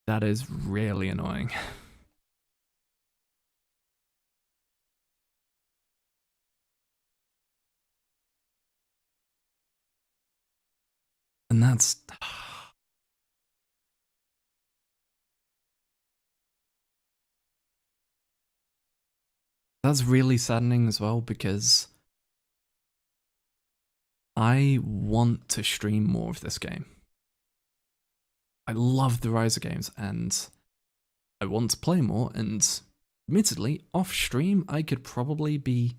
That is really annoying. And that's... That's really saddening as well, because I want to stream more of this game. I love the Ryza games, and I want to play more, and admittedly, off stream, I could probably be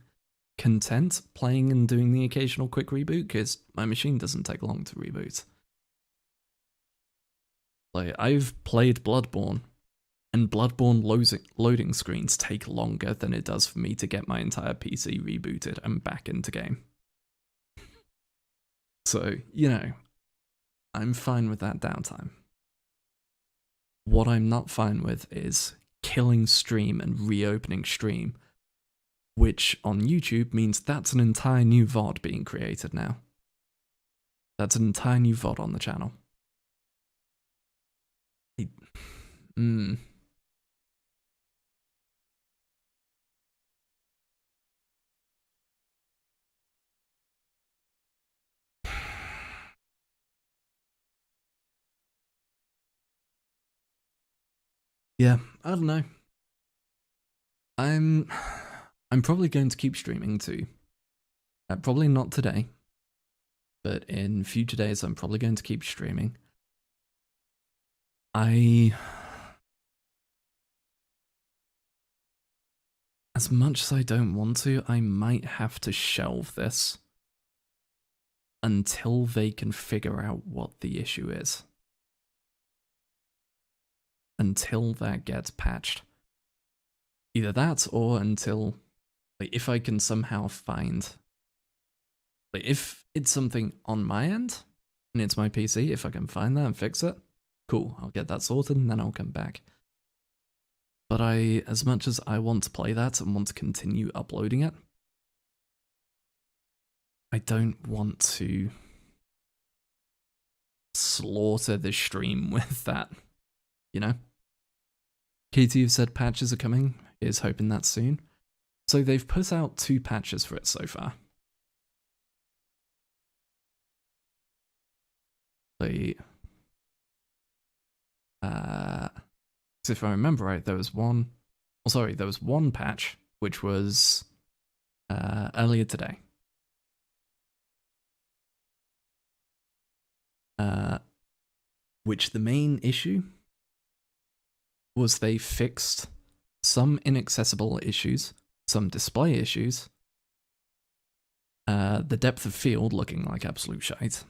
content playing and doing the occasional quick reboot, because my machine doesn't take long to reboot. Like, I've played Bloodborne, and Bloodborne loading screens take longer than it does for me to get my entire PC rebooted and back into game. So, you know, I'm fine with that downtime. What I'm not fine with is killing stream and reopening stream, which on YouTube means that's an entire new VOD being created now. That's an entire new VOD on the channel. Yeah, I don't know. I'm probably going to keep streaming too. Probably not today, but in future days I'm probably going to keep streaming. As much as I don't want to, I might have to shelve this until they can figure out what the issue is. Until that gets patched. Either that or until, like, if I can somehow find, like, if it's something on my end and it's my PC, if I can find that and fix it, cool, I'll get that sorted and then I'll come back. But as much as I want to play that and want to continue uploading it, I don't want to slaughter the stream with that, you know? Katie, you've said patches are coming, is hoping that soon. So they've put out 2 patches for it so far. So if I remember right, there was one patch, which was earlier today. Which the main issue was they fixed some inaccessible issues, some display issues, the depth of field looking like absolute shite,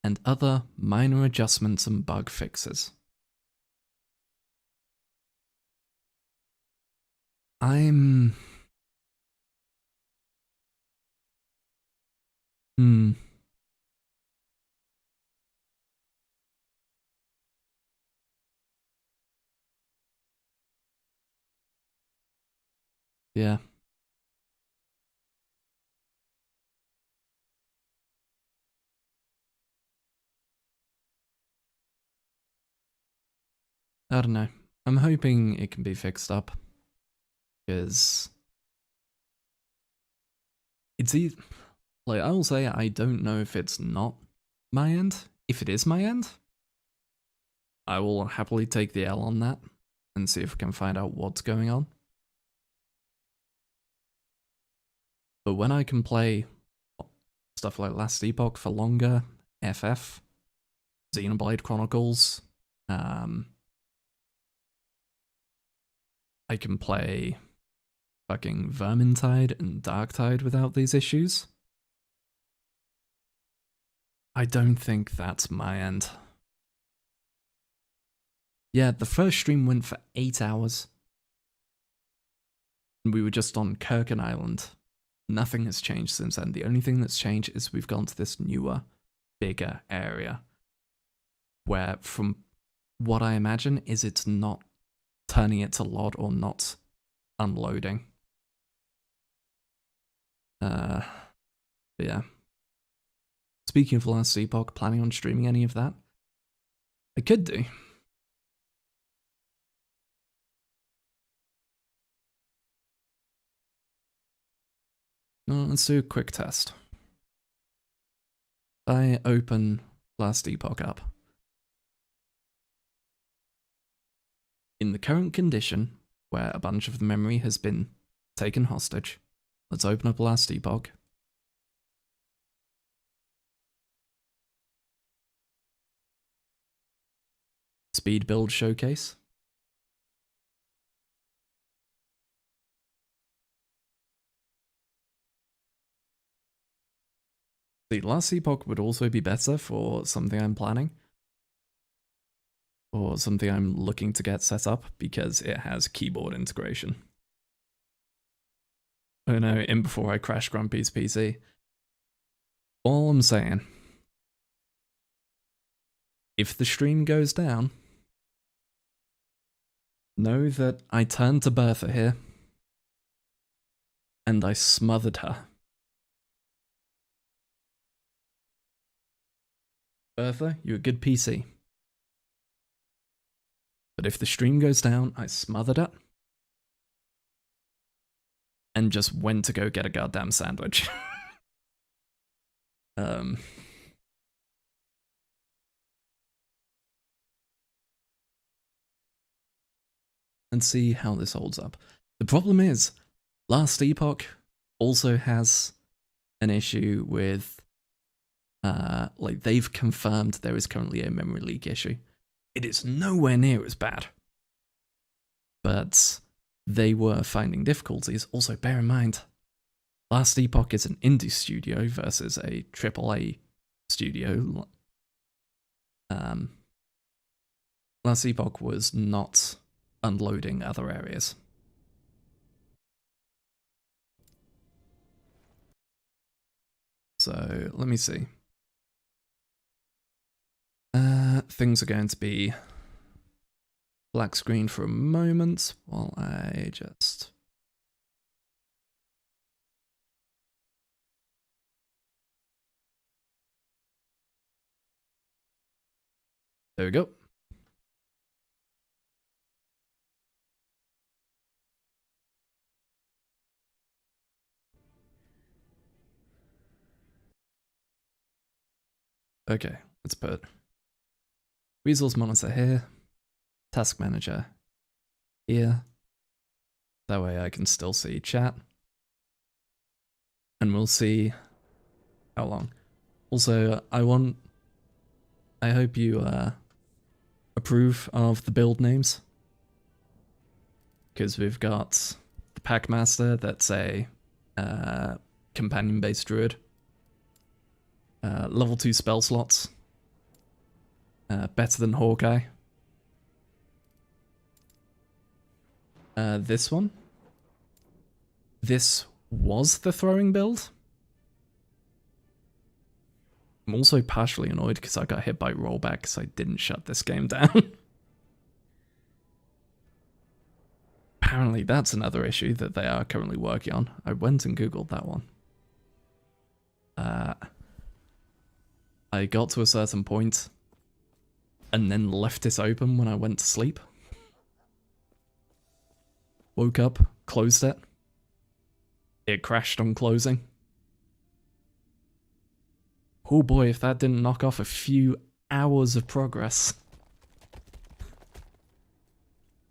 and other minor adjustments and bug fixes. Yeah. I don't know. I'm hoping it can be fixed up. Because it's like, I will say I don't know if it's not my end. If it is my end, I will happily take the L on that and see if we can find out what's going on. But when I can play stuff like Last Epoch for longer, FF, Xenoblade Chronicles, I can play fucking Vermintide and Darktide without these issues. I don't think that's my end. Yeah, the first stream went for 8 hours. And we were just on Kirkin Island. Nothing has changed since then. The only thing that's changed is we've gone to this newer, bigger area. Where, from what I imagine, is it's not turning it to LOD or not unloading. Yeah. Speaking of Last Epoch, planning on streaming any of that? I could do. No, let's do a quick test. I open Last Epoch up. In the current condition, where a bunch of the memory has been taken hostage, let's open up Last Epoch. Speed build showcase. The Last Epoch would also be better for something I'm planning. Or something I'm looking to get set up, because it has keyboard integration. Oh no, in before I crash Grumpy's PC. All I'm saying, if the stream goes down, know that I turned to Bertha here, and I smothered her. Bertha, you're a good PC. But if the stream goes down, I smothered it. And just went to go get a goddamn sandwich. and see how this holds up. The problem is, Last Epoch also has an issue with, like, they've confirmed there is currently a memory leak issue. It is nowhere near as bad, but they were finding difficulties. Also, bear in mind, Last Epoch is an indie studio versus a AAA studio. Last Epoch was not unloading other areas. So, let me see. Things are going to be black screen for a moment while I just... There we go. Okay, let's put resource monitor here, task manager here. That way I can still see chat. And we'll see how long. Also, I hope you approve of the build names. Because we've got the Packmaster, that's a companion-based druid. Level 2 spell slots. Better than Hawkeye. This one. This was the throwing build. I'm also partially annoyed because I got hit by rollback because I didn't shut this game down. Apparently that's another issue that they are currently working on. I went and googled that one. I got to a certain point and then left it open when I went to sleep. Woke up, closed it. It crashed on closing. Oh boy, if that didn't knock off a few hours of progress.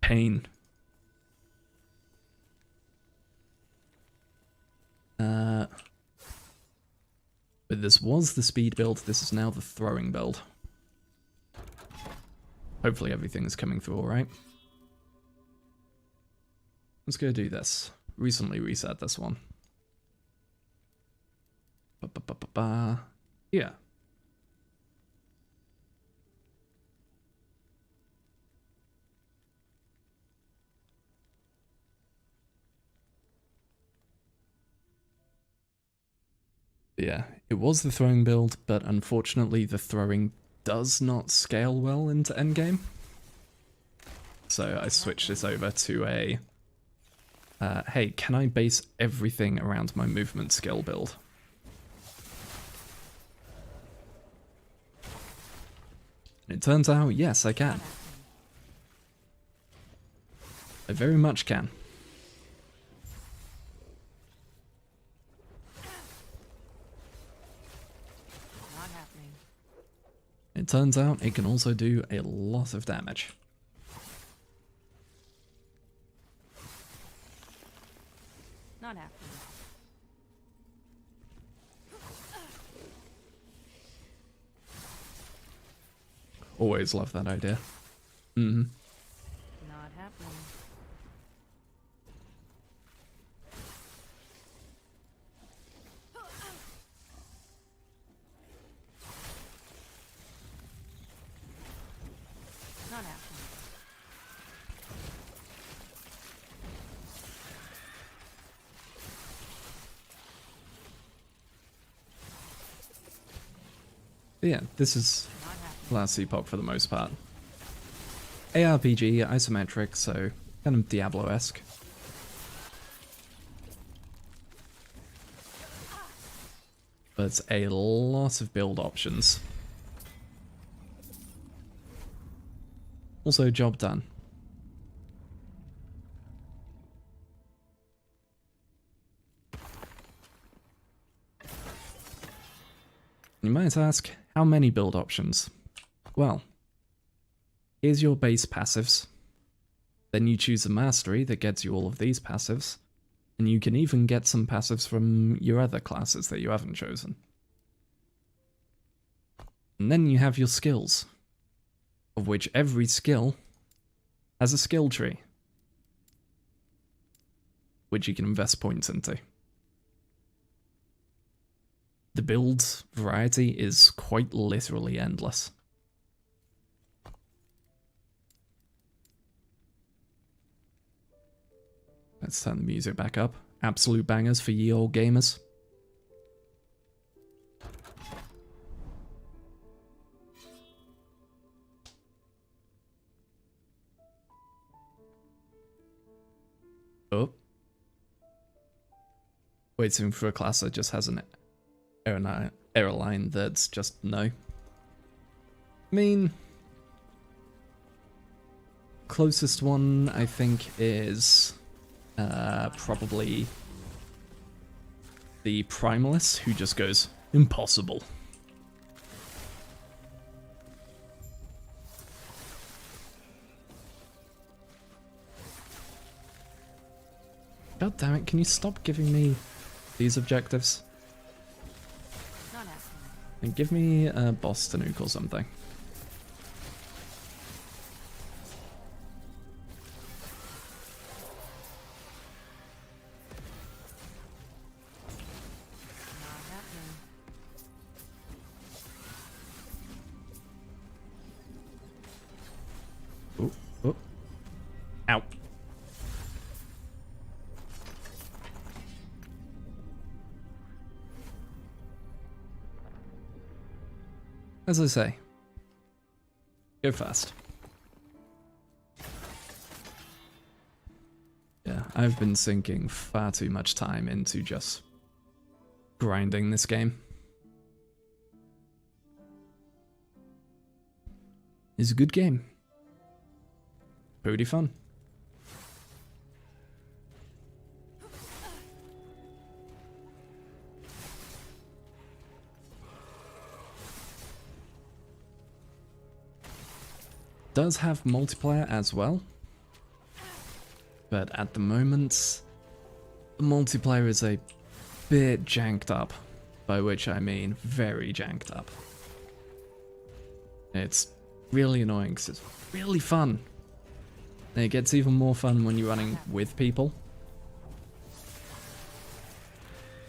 Pain. But this was the speed build, this is now the throwing build. Hopefully everything's coming through alright. Let's go do this. Recently reset this one. Yeah. Yeah, it was the throwing build, but unfortunately the throwing does not scale well into endgame. So I switched this over to a, hey, can I base everything around my movement skill build? And it turns out, yes, I can. I very much can. It turns out it can also do a lot of damage.
Not happening.
Always love that idea. Mm-hmm.
Not happening. Not happening.
Yeah, this is Last Epoch for the most part. ARPG, isometric, so kind of Diablo-esque. But a lot of build options. Also, job done. You might ask, how many build options? Well, here's your base passives. Then you choose a mastery that gets you all of these passives, and you can even get some passives from your other classes that you haven't chosen. And then you have your skills, of which every skill has a skill tree, which you can invest points into. The build variety is quite literally endless. Let's turn the music back up. Absolute bangers for ye old gamers. Oh. Waiting for a class that just has an error line that's just no. I mean, closest one I think is probably the Primalist, who just goes, impossible. God damn it, can you stop giving me these objectives?
Not happening.
And give me a boss to nuke or something.
Not happening.
Oh, oh. Ow. As I say, go fast. Yeah, I've been sinking far too much time into just grinding this game. It's a good game. Pretty fun. Does have multiplayer as well, but at the moment, the multiplayer is a bit janked up, by which I mean very janked up. It's really annoying because it's really fun. And it gets even more fun when you're running with people.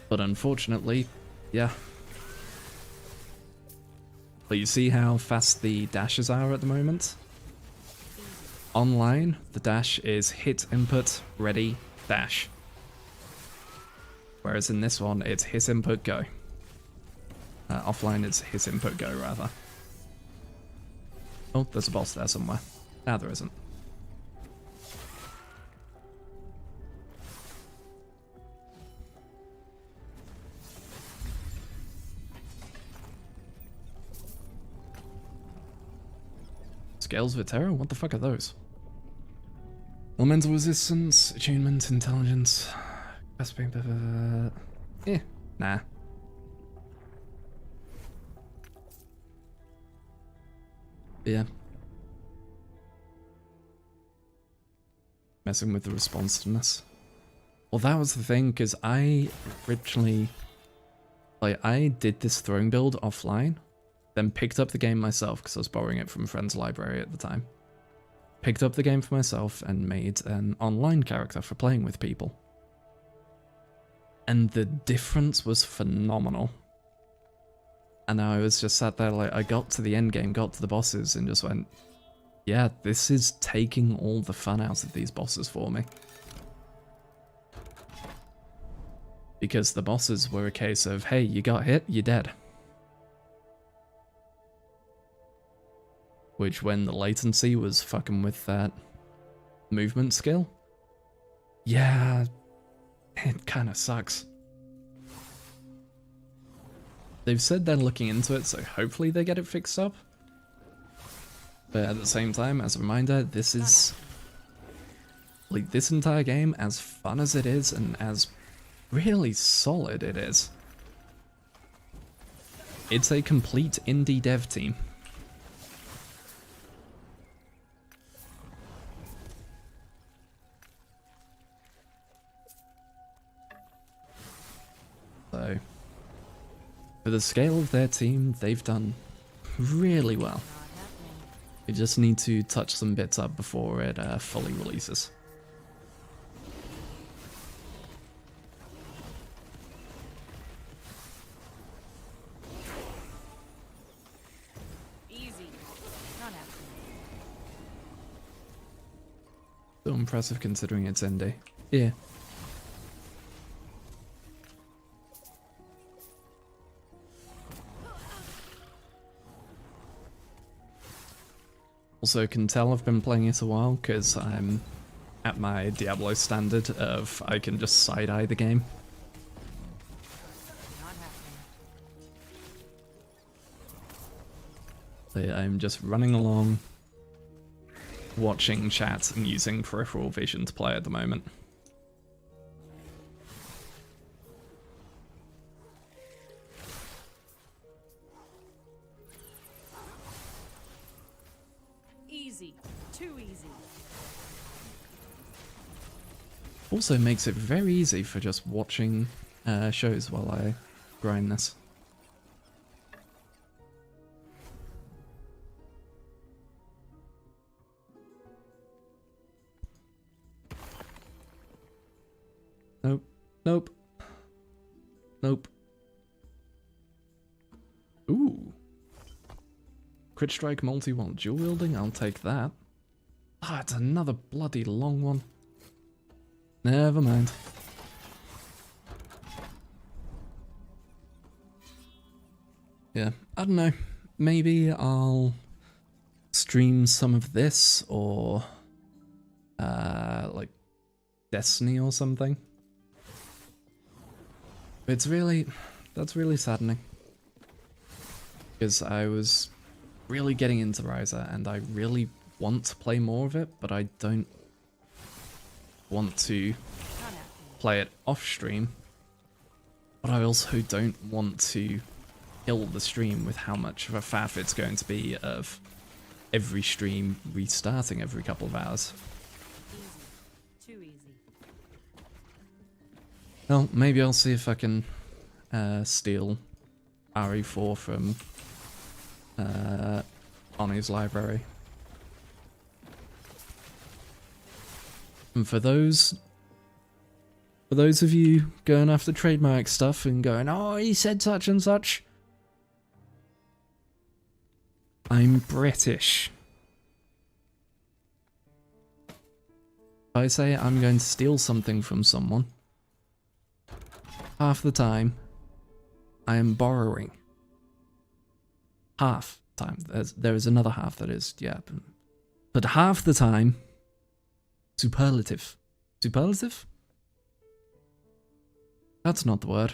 But unfortunately, yeah. But you see how fast the dashes are at the moment? Online, the dash is hit input, ready, dash. Whereas in this one, it's hit input, go. Offline, it's hit input, go, rather. Oh, there's a boss there somewhere. Ah, there isn't. Scales of terror? What the fuck are those? Elemental resistance, attunement, intelligence. Nah. Yeah. Messing with the responsiveness. Well, that was the thing, because I originally... I did this throwing build offline, then picked up the game myself, because I was borrowing it from a friend's library at the time. Picked up the game for myself and made an online character for playing with people. And the difference was phenomenal. And I was just sat there I got to the end game, got to the bosses, and just went, yeah, this is taking all the fun out of these bosses for me. Because the bosses were a case of, hey, you got hit, you're dead. Which, when the latency was fucking with that movement skill, yeah, it kind of sucks. They've said they're looking into it, so hopefully they get it fixed up. But at the same time, as a reminder, this is... this entire game, as fun as it is, and as really solid it is, it's a complete indie dev team. For the scale of their team, they've done really well. We just need to touch some bits up before it fully releases.
Easy. Not happening.
So impressive considering it's indie. Yeah. Also, can tell I've been playing it a while because I'm at my Diablo standard of I can just side-eye the game.
Not happening.
So yeah, I'm just running along, watching chat and using peripheral vision to play at the moment.
Easy. Too easy.
Also makes it very easy for just watching shows while I grind this. Nope. Nope. Nope. Ooh. Crit strike multi while dual wielding, I'll take that. Ah, it's another bloody long one. Never mind. Yeah, I don't know. Maybe I'll stream some of this or like Destiny or something. It's really, that's really saddening. Because I was really getting into Ryza and I really want to play more of it, but I don't want to play it off stream. But I also don't want to kill the stream with how much of a faff it's going to be of every stream restarting every couple of hours.
Easy. Too easy.
Well, maybe I'll see if I can steal RE4 from Oni's library. And for those of you going after trademark stuff and going, oh, he said such and such, I'm British. If I say I'm going to steal something from someone, half the time I am borrowing. Half the time. There is another half that is, yeah. But half the time, superlative. Superlative? That's not the word.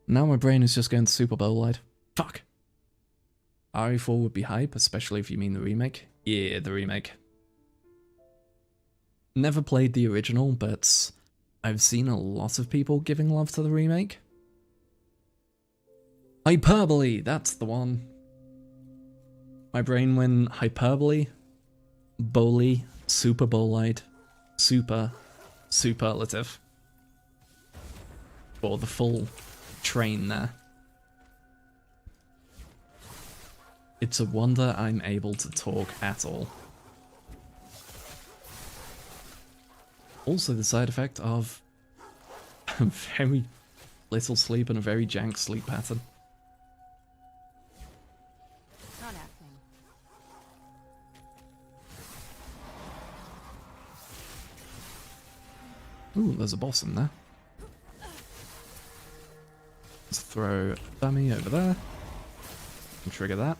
Now my brain is just going to Super Bowl light. Fuck. RE4 would be hype, especially if you mean the remake. Yeah, the remake. Never played the original, but I've seen a lot of people giving love to the remake. Hyperbole, that's the one. My brain went hyperbole, bowly, super bolide, superlative. For the full train there. It's a wonder I'm able to talk at all. Also the side effect of very little sleep and a very jank sleep pattern.
Not happening.
Ooh, there's a boss in there. Let's throw dummy over there. And trigger that.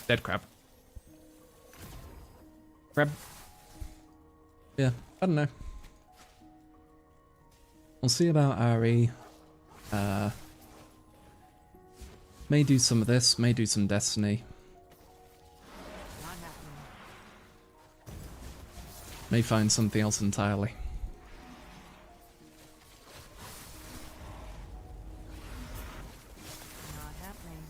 Dead crab. Crab. Yeah, I don't know. We'll see about RE. May do some of this, may do some Destiny.
Not happening.
May find something else entirely.
Not happening.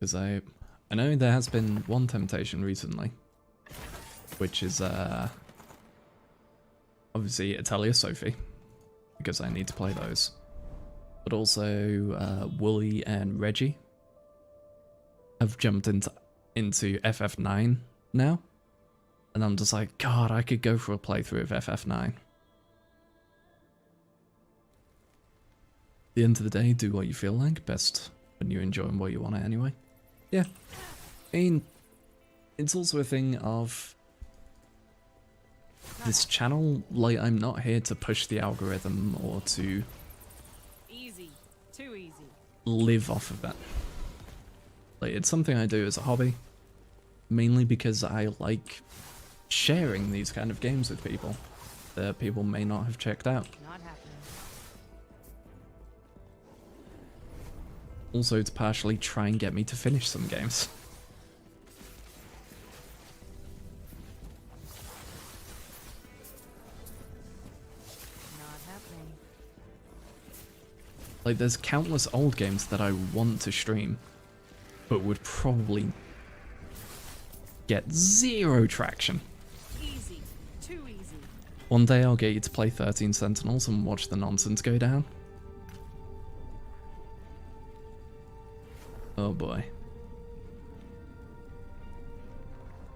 because I know there has been one temptation recently, which is obviously Atelier Sophie, because I need to play those, but also Wooly and Reggie have jumped into FF9 now, and I'm just like, God, I could go for a playthrough of FF9. At the end of the day, do what you feel like best when you're enjoying what you want to anyway. Yeah, I mean, it's also a thing of this channel, like, I'm not here to push the algorithm or to
Easy. Too easy.
live off of it. Like, it's something I do as a hobby, mainly because I like sharing these kind of games with people that people may not have checked out.
Not happening.
Also to partially try and get me to finish some games.
Not happening.
Like, there's countless old games that I want to stream, but would probably get zero traction.
Easy. Too easy.
One day I'll get you to play 13 Sentinels and watch the nonsense go down. Oh boy.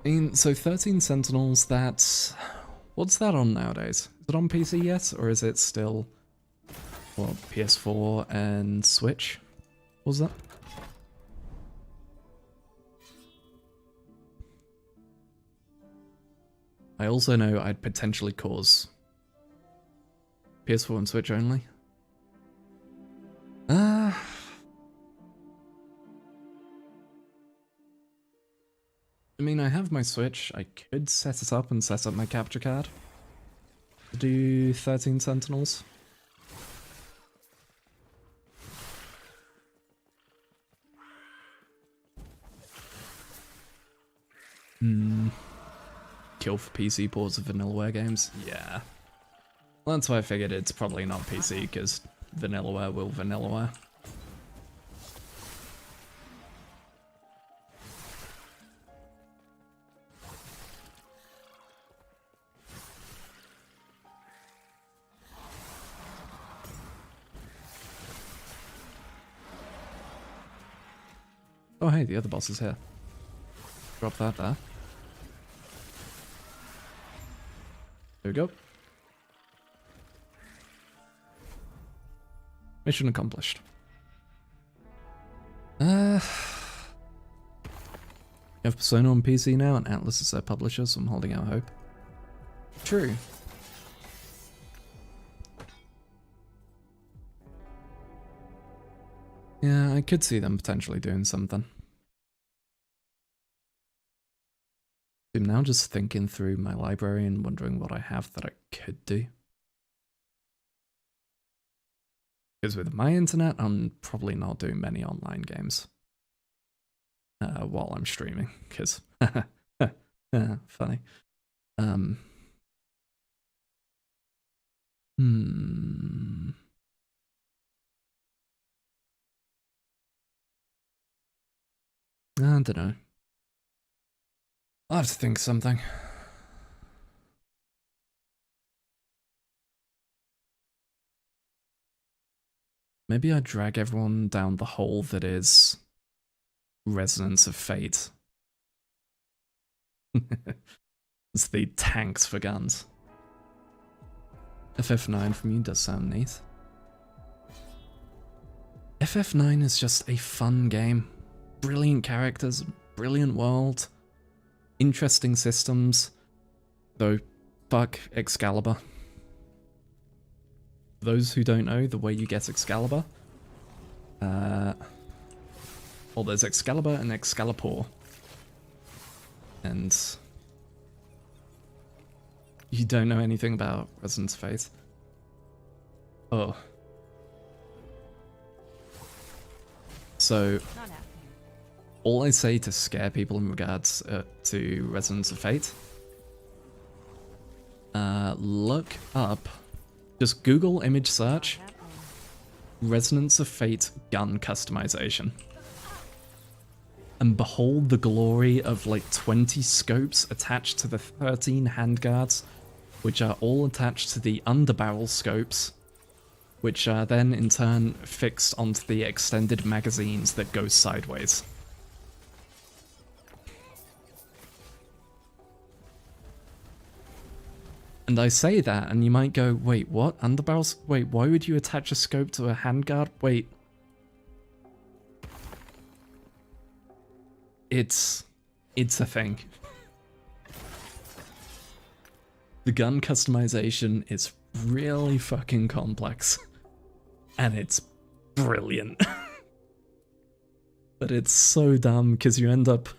I mean, so 13 Sentinels, that's... What's that on nowadays? Is it on PC yet? Or is it still... What, PS4 and Switch? What was that? I also know I'd potentially cause PS4 and Switch only. I mean, I have my Switch. I could set it up and set up my capture card to do 13 Sentinels. Kill for PC ports of Vanillaware games? Yeah. Well, that's why I figured it's probably not PC, because Vanillaware will Vanillaware. Oh hey, the other boss is here. Drop that there. There we go. Mission accomplished. You have Persona on PC now, and Atlas is their publisher, so I'm holding out hope. True. Yeah, I could see them potentially doing something. I'm now just thinking through my library and wondering what I have that I could do. Because with my internet, I'm probably not doing many online games while I'm streaming, because funny. I don't know. I'll have to think something. Maybe I drag everyone down the hole that is Resonance of Fate. It's the tanks for guns. FF9 from you does sound neat. FF9 is just a fun game. Brilliant characters, brilliant world, interesting systems, though fuck Excalibur. For those who don't know, the way you get Excalibur, well, there's Excalibur and Excalibur, and you don't know anything about Resonance of Fate. Oh. So, all I say to scare people in regards to Resonance of Fate, look up, just Google image search, Resonance of Fate gun customization. and behold the glory of like 20 scopes attached to the 13 handguards, which are all attached to the underbarrel scopes, which are then in turn fixed onto the extended magazines that go sideways. And I say that, and you might go, wait, what? Underbarrels? Wait, why would you attach a scope to a handguard? Wait. It's a thing. The gun customization is really fucking complex. And it's brilliant. But it's so dumb, because you end up...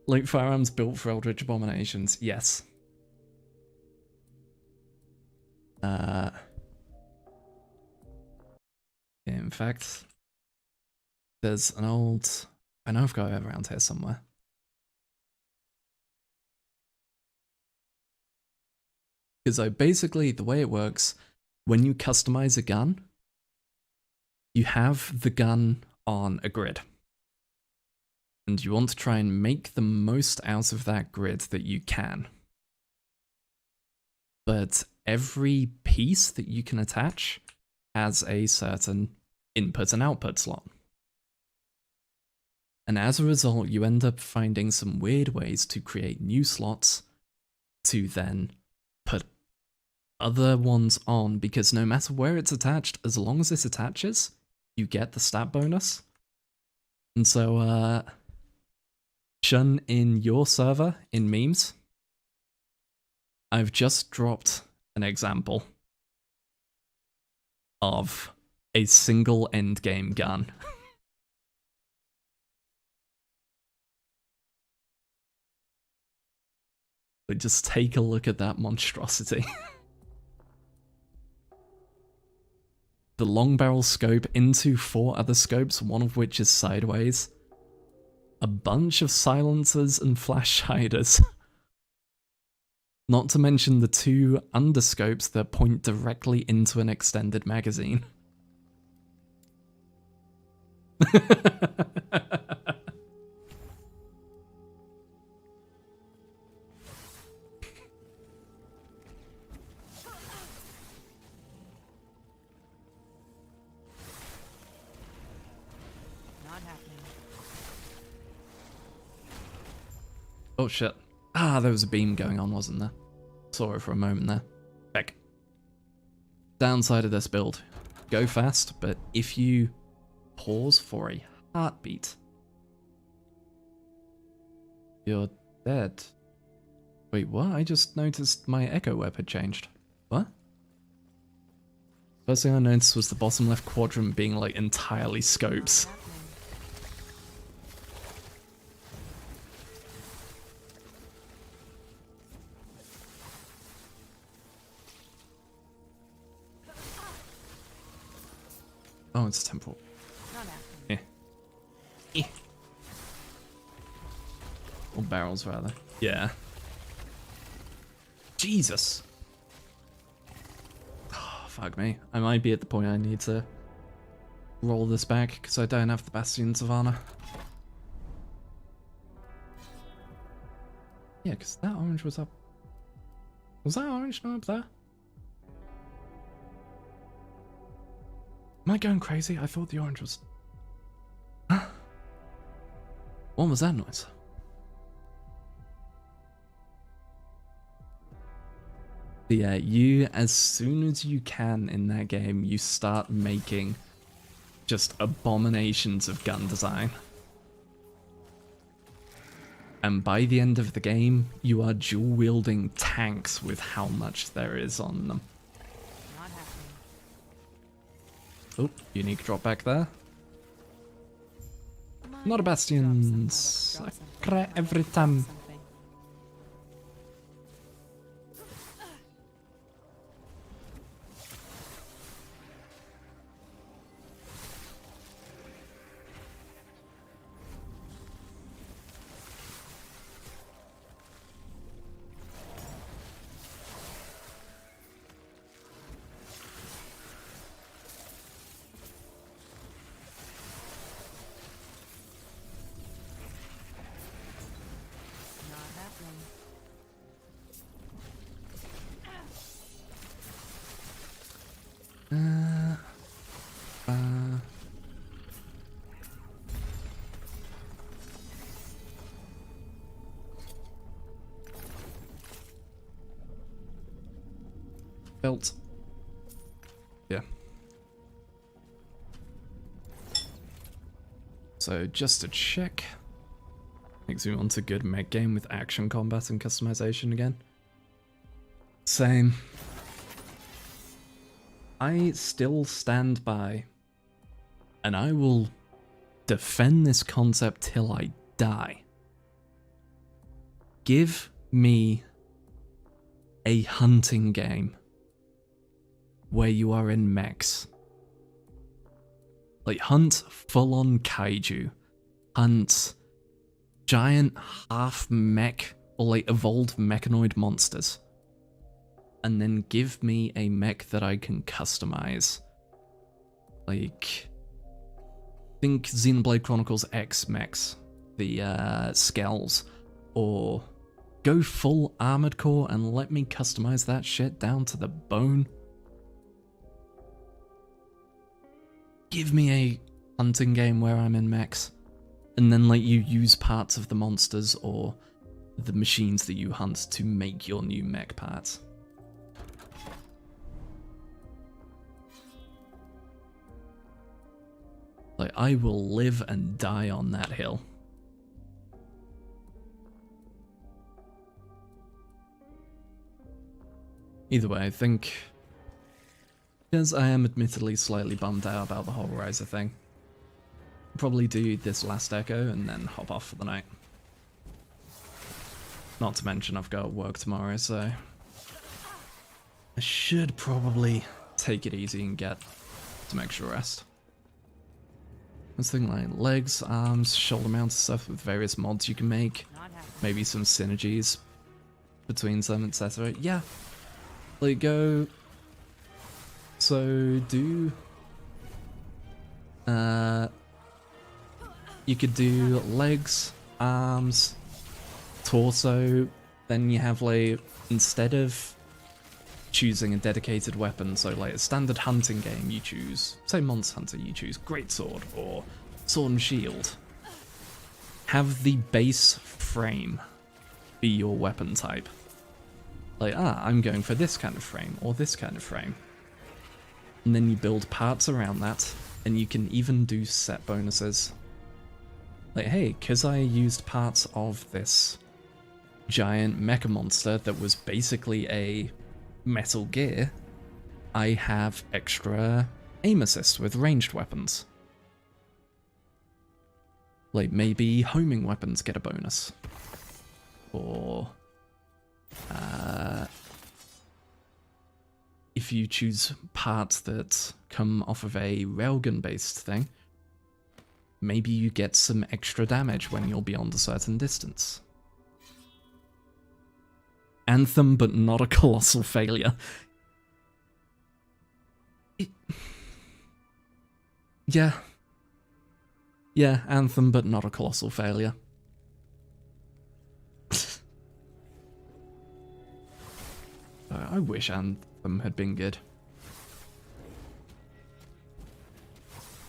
Like, firearms built for Eldritch Abominations, yes. In fact, there's an old... I know I've got it around here somewhere. Because basically, the way it works, when you customize a gun, you have the gun on a grid. And you want to try and make the most out of that grid that you can. But every piece that you can attach has a certain input and output slot. And as a result, you end up finding some weird ways to create new slots to then put other ones on, because no matter where it's attached, as long as it attaches, you get the stat bonus. And so, Shun, in your server, in memes, I've just dropped an example of a single endgame gun. But just take a look at that monstrosity. The long barrel scope into 4 other scopes, one of which is sideways. A bunch of silencers and flash hiders. Not to mention the 2 underscopes that point directly into an extended magazine.
Not happening.
Oh shit. Ah, there was a beam going on, wasn't there? Saw it for a moment there. Back. Downside of this build. Go fast, but if you pause for a heartbeat, you're dead. Wait, what? I just noticed my echo web had changed. What? First thing I noticed was the bottom left quadrant being like entirely scopes. Oh, it's temporal. Yeah. Or barrels, rather. Yeah. Jesus! Oh, fuck me. I might be at the point I need to roll this back, because I don't have the Bastions of Honor. Yeah, because that orange was up... Was that orange not up there? Am I going crazy? I thought the orange was... Huh? What was that noise? But yeah, you, as soon as you can in that game, you start making just abominations of gun design. And by the end of the game, you are dual-wielding tanks with how much there is on them. Oh, unique drop back there. Not a Bastion. Sacre every time. Belt. Yeah. So just to check. Makes me want a good mech game with action combat and customization again. Same. I still stand by, and I will defend this concept till I die. Give me a hunting game where you are in mechs. Like, hunt full-on kaiju. Hunt giant half-mech or like evolved mechanoid monsters. And then give me a mech that I can customize. Like, think Xenoblade Chronicles X mechs, the Skells, or go full Armored Core and let me customize that shit down to the bone. Give me a hunting game where I'm in mechs, and then let you use parts of the monsters or the machines that you hunt to make your new mech parts. Like, I will live and die on that hill. Either way, I think, because I am admittedly slightly bummed out about the whole Ryza thing, probably do this last echo and then hop off for the night. Not to mention I've got work tomorrow, so I should probably take it easy and get some extra rest. I was thinking like legs, arms, shoulder mounted stuff with various mods you can make, maybe some synergies between them, etc. Yeah, like go. So do. You could do legs, arms, torso. Then you have like, instead of choosing a dedicated weapon, so like a standard hunting game, you choose, say Monster Hunter, you choose Greatsword or Sword and Shield. Have the base frame be your weapon type. Like, I'm going for this kind of frame or this kind of frame. And then you build parts around that, and you can even do set bonuses. Like, hey, because I used parts of this giant mecha monster that was basically a Metal Gear, I have extra aim assist with ranged weapons. Like, maybe homing weapons get a bonus. Or if you choose parts that come off of a railgun-based thing, maybe you get some extra damage when you're beyond a certain distance. Anthem, but not a colossal failure. Yeah. Yeah, Anthem, but not a colossal failure. I wish Anthem had been good.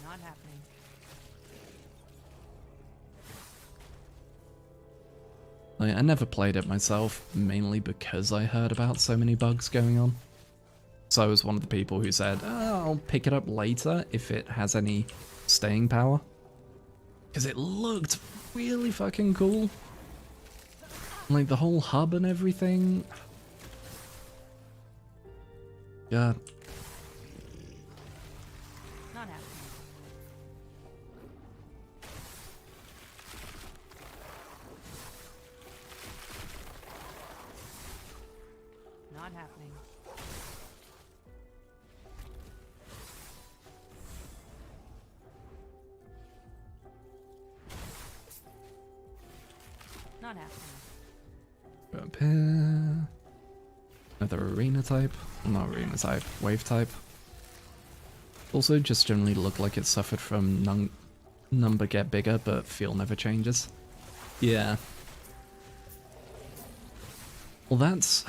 Not happening.
I never played it myself, mainly because I heard about so many bugs going on. So I was one of the people who said, I'll pick it up later if it has any staying power. Because it looked really fucking cool. Like the whole hub and everything. Yeah.
Not happening. Not happening. Not happening.
Go up here. Another arena type. Not arena type, wave type. Also just generally look like it suffered from number get bigger, but feel never changes. Yeah. Well, that's...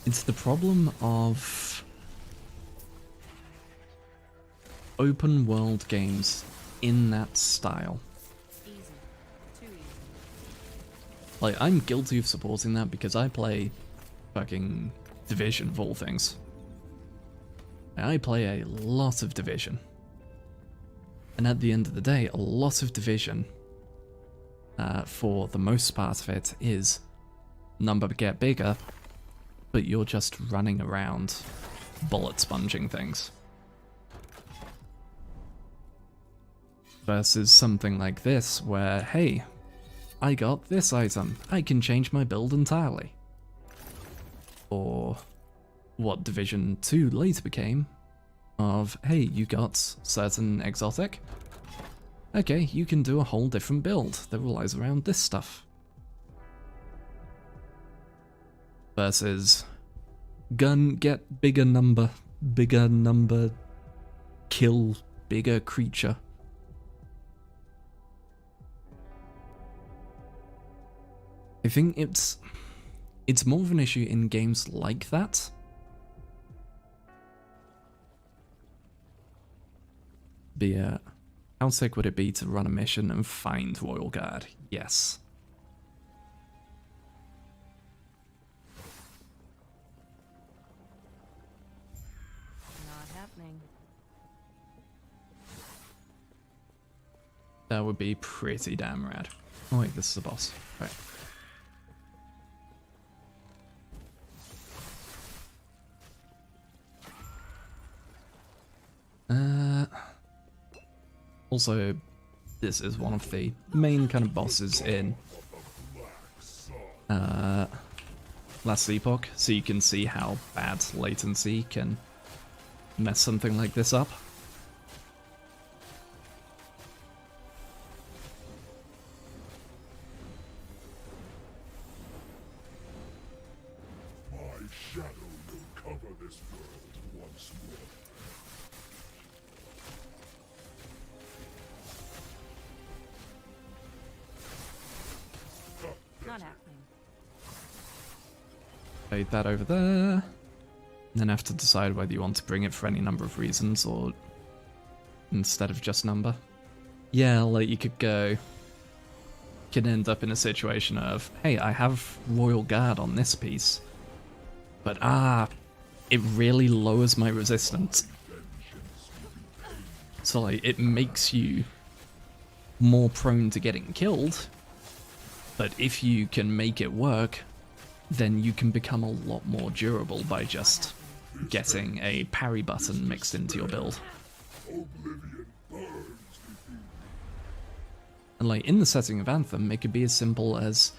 It's the problem of open world games in that style.
Easy. Too easy.
Like, I'm guilty of supporting that because I play fucking Division of all things. I play a lot of Division. And at the end of the day, a lot of Division, for the most part of it, is number get bigger, but you're just running around bullet sponging things. Versus something like this, where, hey, I got this item, I can change my build entirely. Or what Division 2 later became, of, hey, you got certain exotic, okay, you can do a whole different build that relies around this stuff. Versus gun, get bigger number, kill bigger creature. I think it's more of an issue in games like that. But how sick would it be to run a mission and find Royal Guard? Yes.
Not happening.
That would be pretty damn rad. Oh wait, this is a boss. Right. Also, this is one of the main kind of bosses in Last Epoch, so you can see how bad latency can mess something like this up.
My shadow will cover this world once more.
Not happening.
Fade that over there. And then have to decide whether you want to bring it for any number of reasons or instead of just number. Yeah, like you could go... Could end up in a situation of, hey, I have Royal Guard on this piece, but it really lowers my resistance. So like, it makes you more prone to getting killed, but if you can make it work, then you can become a lot more durable by just getting a parry button mixed into your build. And like, in the setting of Anthem, it could be as simple as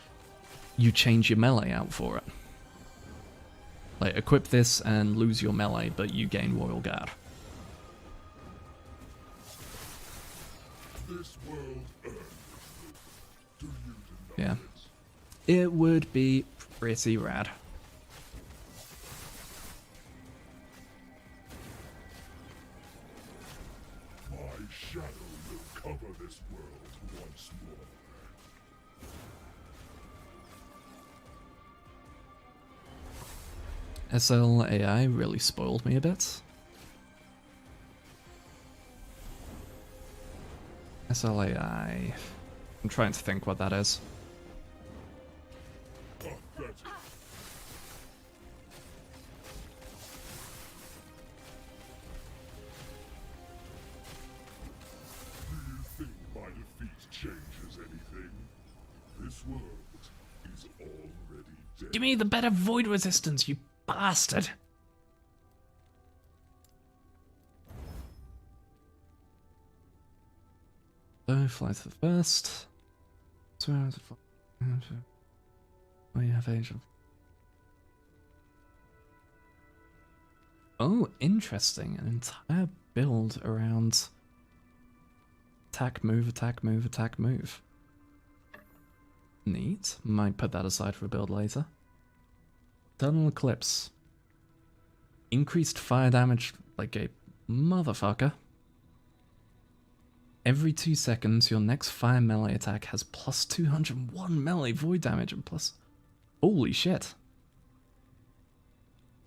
you change your melee out for it. Like, equip this and lose your melee, but you gain Royal Guard. Yeah. It would be pretty rad.
My shadow will cover this world once more.
SL AI really spoiled me a bit. SL AI... I'm trying to think what that is.
Changes anything. This world is already dead.
Give me the better void resistance, you bastard! So, fly to the first. Oh, you have Age of... Oh, interesting. An entire build around... attack, move, attack, move, attack, move. Neat. Might put that aside for a build later. Eternal Eclipse. Increased fire damage like a motherfucker. Every 2 seconds, your next fire melee attack has plus 201 melee void damage and plus... Holy shit.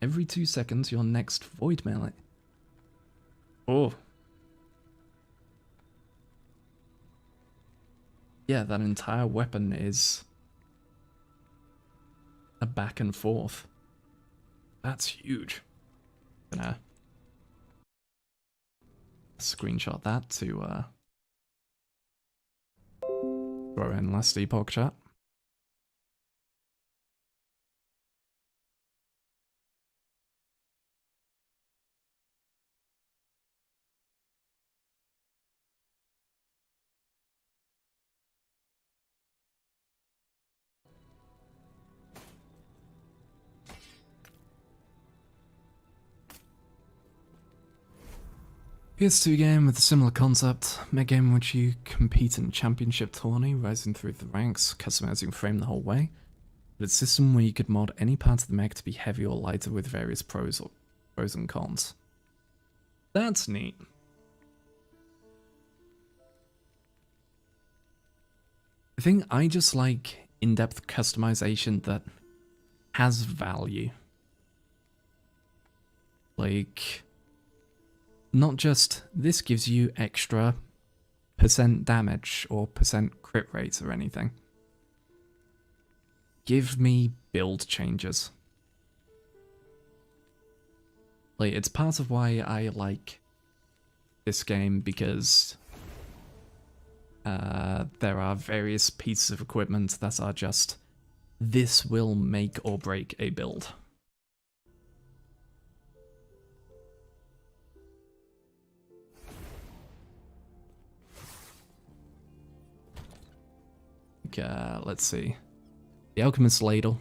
Every 2 seconds, your next void melee... Oh. Yeah, that entire weapon is a back and forth. That's huge. Gonna screenshot that to throw in last epoch chat. PS2 game with a similar concept, mech game in which you compete in a championship tourney, rising through the ranks, customizing frame the whole way. But it's a system where you could mod any part of the mech to be heavy or lighter with various pros and cons. That's neat. I think I just like in-depth customization that has value. Like, not just this gives you extra % damage or % crit rates or anything. Give me build changes. Like, it's part of why I like this game, because there are various pieces of equipment that are just, this will make or break a build. Let's see. The Alchemist Ladle.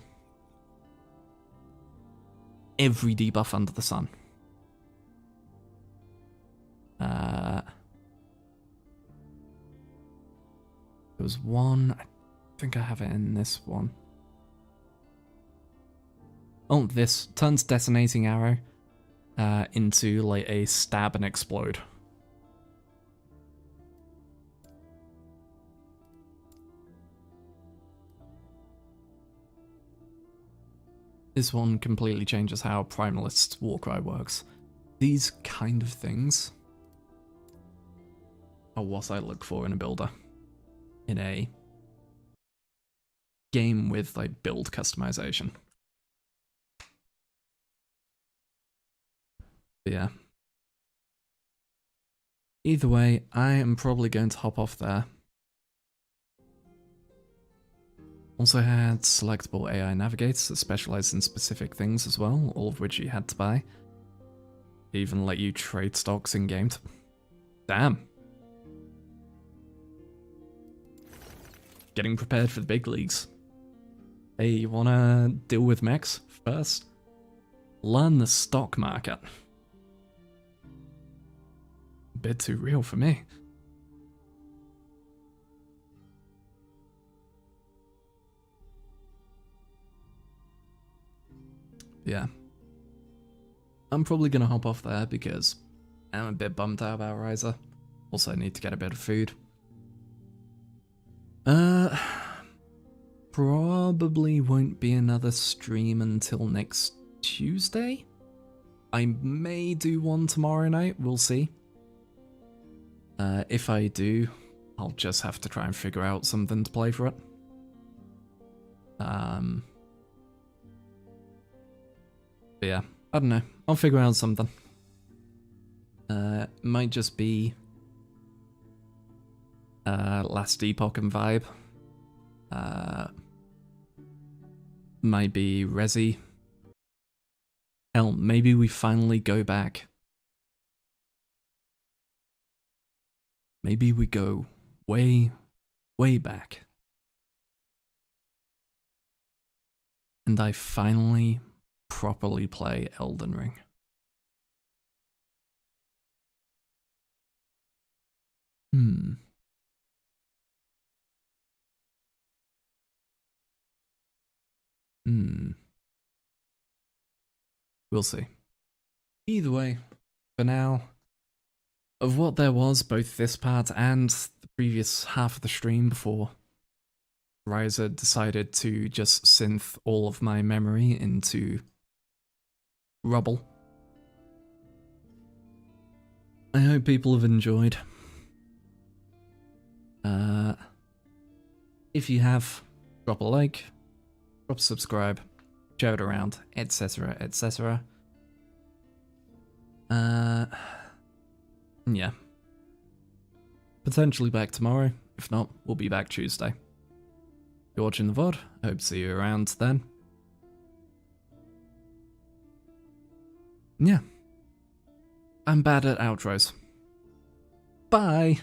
Every debuff under the sun. There was one, I think I have it in this one. Oh, this turns detonating arrow into like a stab and explode. This one completely changes how Primalist's Warcry works. These kind of things are what I look for in a builder. In a game with like build customization. But yeah. Either way, I am probably going to hop off there. Also had selectable AI navigators that specialized in specific things as well, all of which you had to buy. They even let you trade stocks in-game. Damn. Getting prepared for the big leagues. Hey, you wanna deal with mechs first? Learn the stock market. A bit too real for me. Yeah. I'm probably gonna hop off there because I'm a bit bummed out about Ryza. Also, I need to get a bit of food. Probably won't be another stream until next Tuesday. I may do one tomorrow night, we'll see. If I do, I'll just have to try and figure out something to play for it. But yeah, I don't know. I'll figure out something. Might just be Last Epoch and Vibe. Might be Resi. Hell, maybe we finally go back. Maybe we go way, way back. And I finally properly play Elden Ring. We'll see. Either way, for now, of what there was, both this part and the previous half of the stream before Ryza decided to just synth all of my memory into rubble. I hope people have enjoyed. If you have, drop a like, drop a subscribe, showed around, etc., etc. Yeah. Potentially back tomorrow. If not, we'll be back Tuesday. If you're watching the VOD, I hope to see you around then. Yeah. I'm bad at outros. Bye!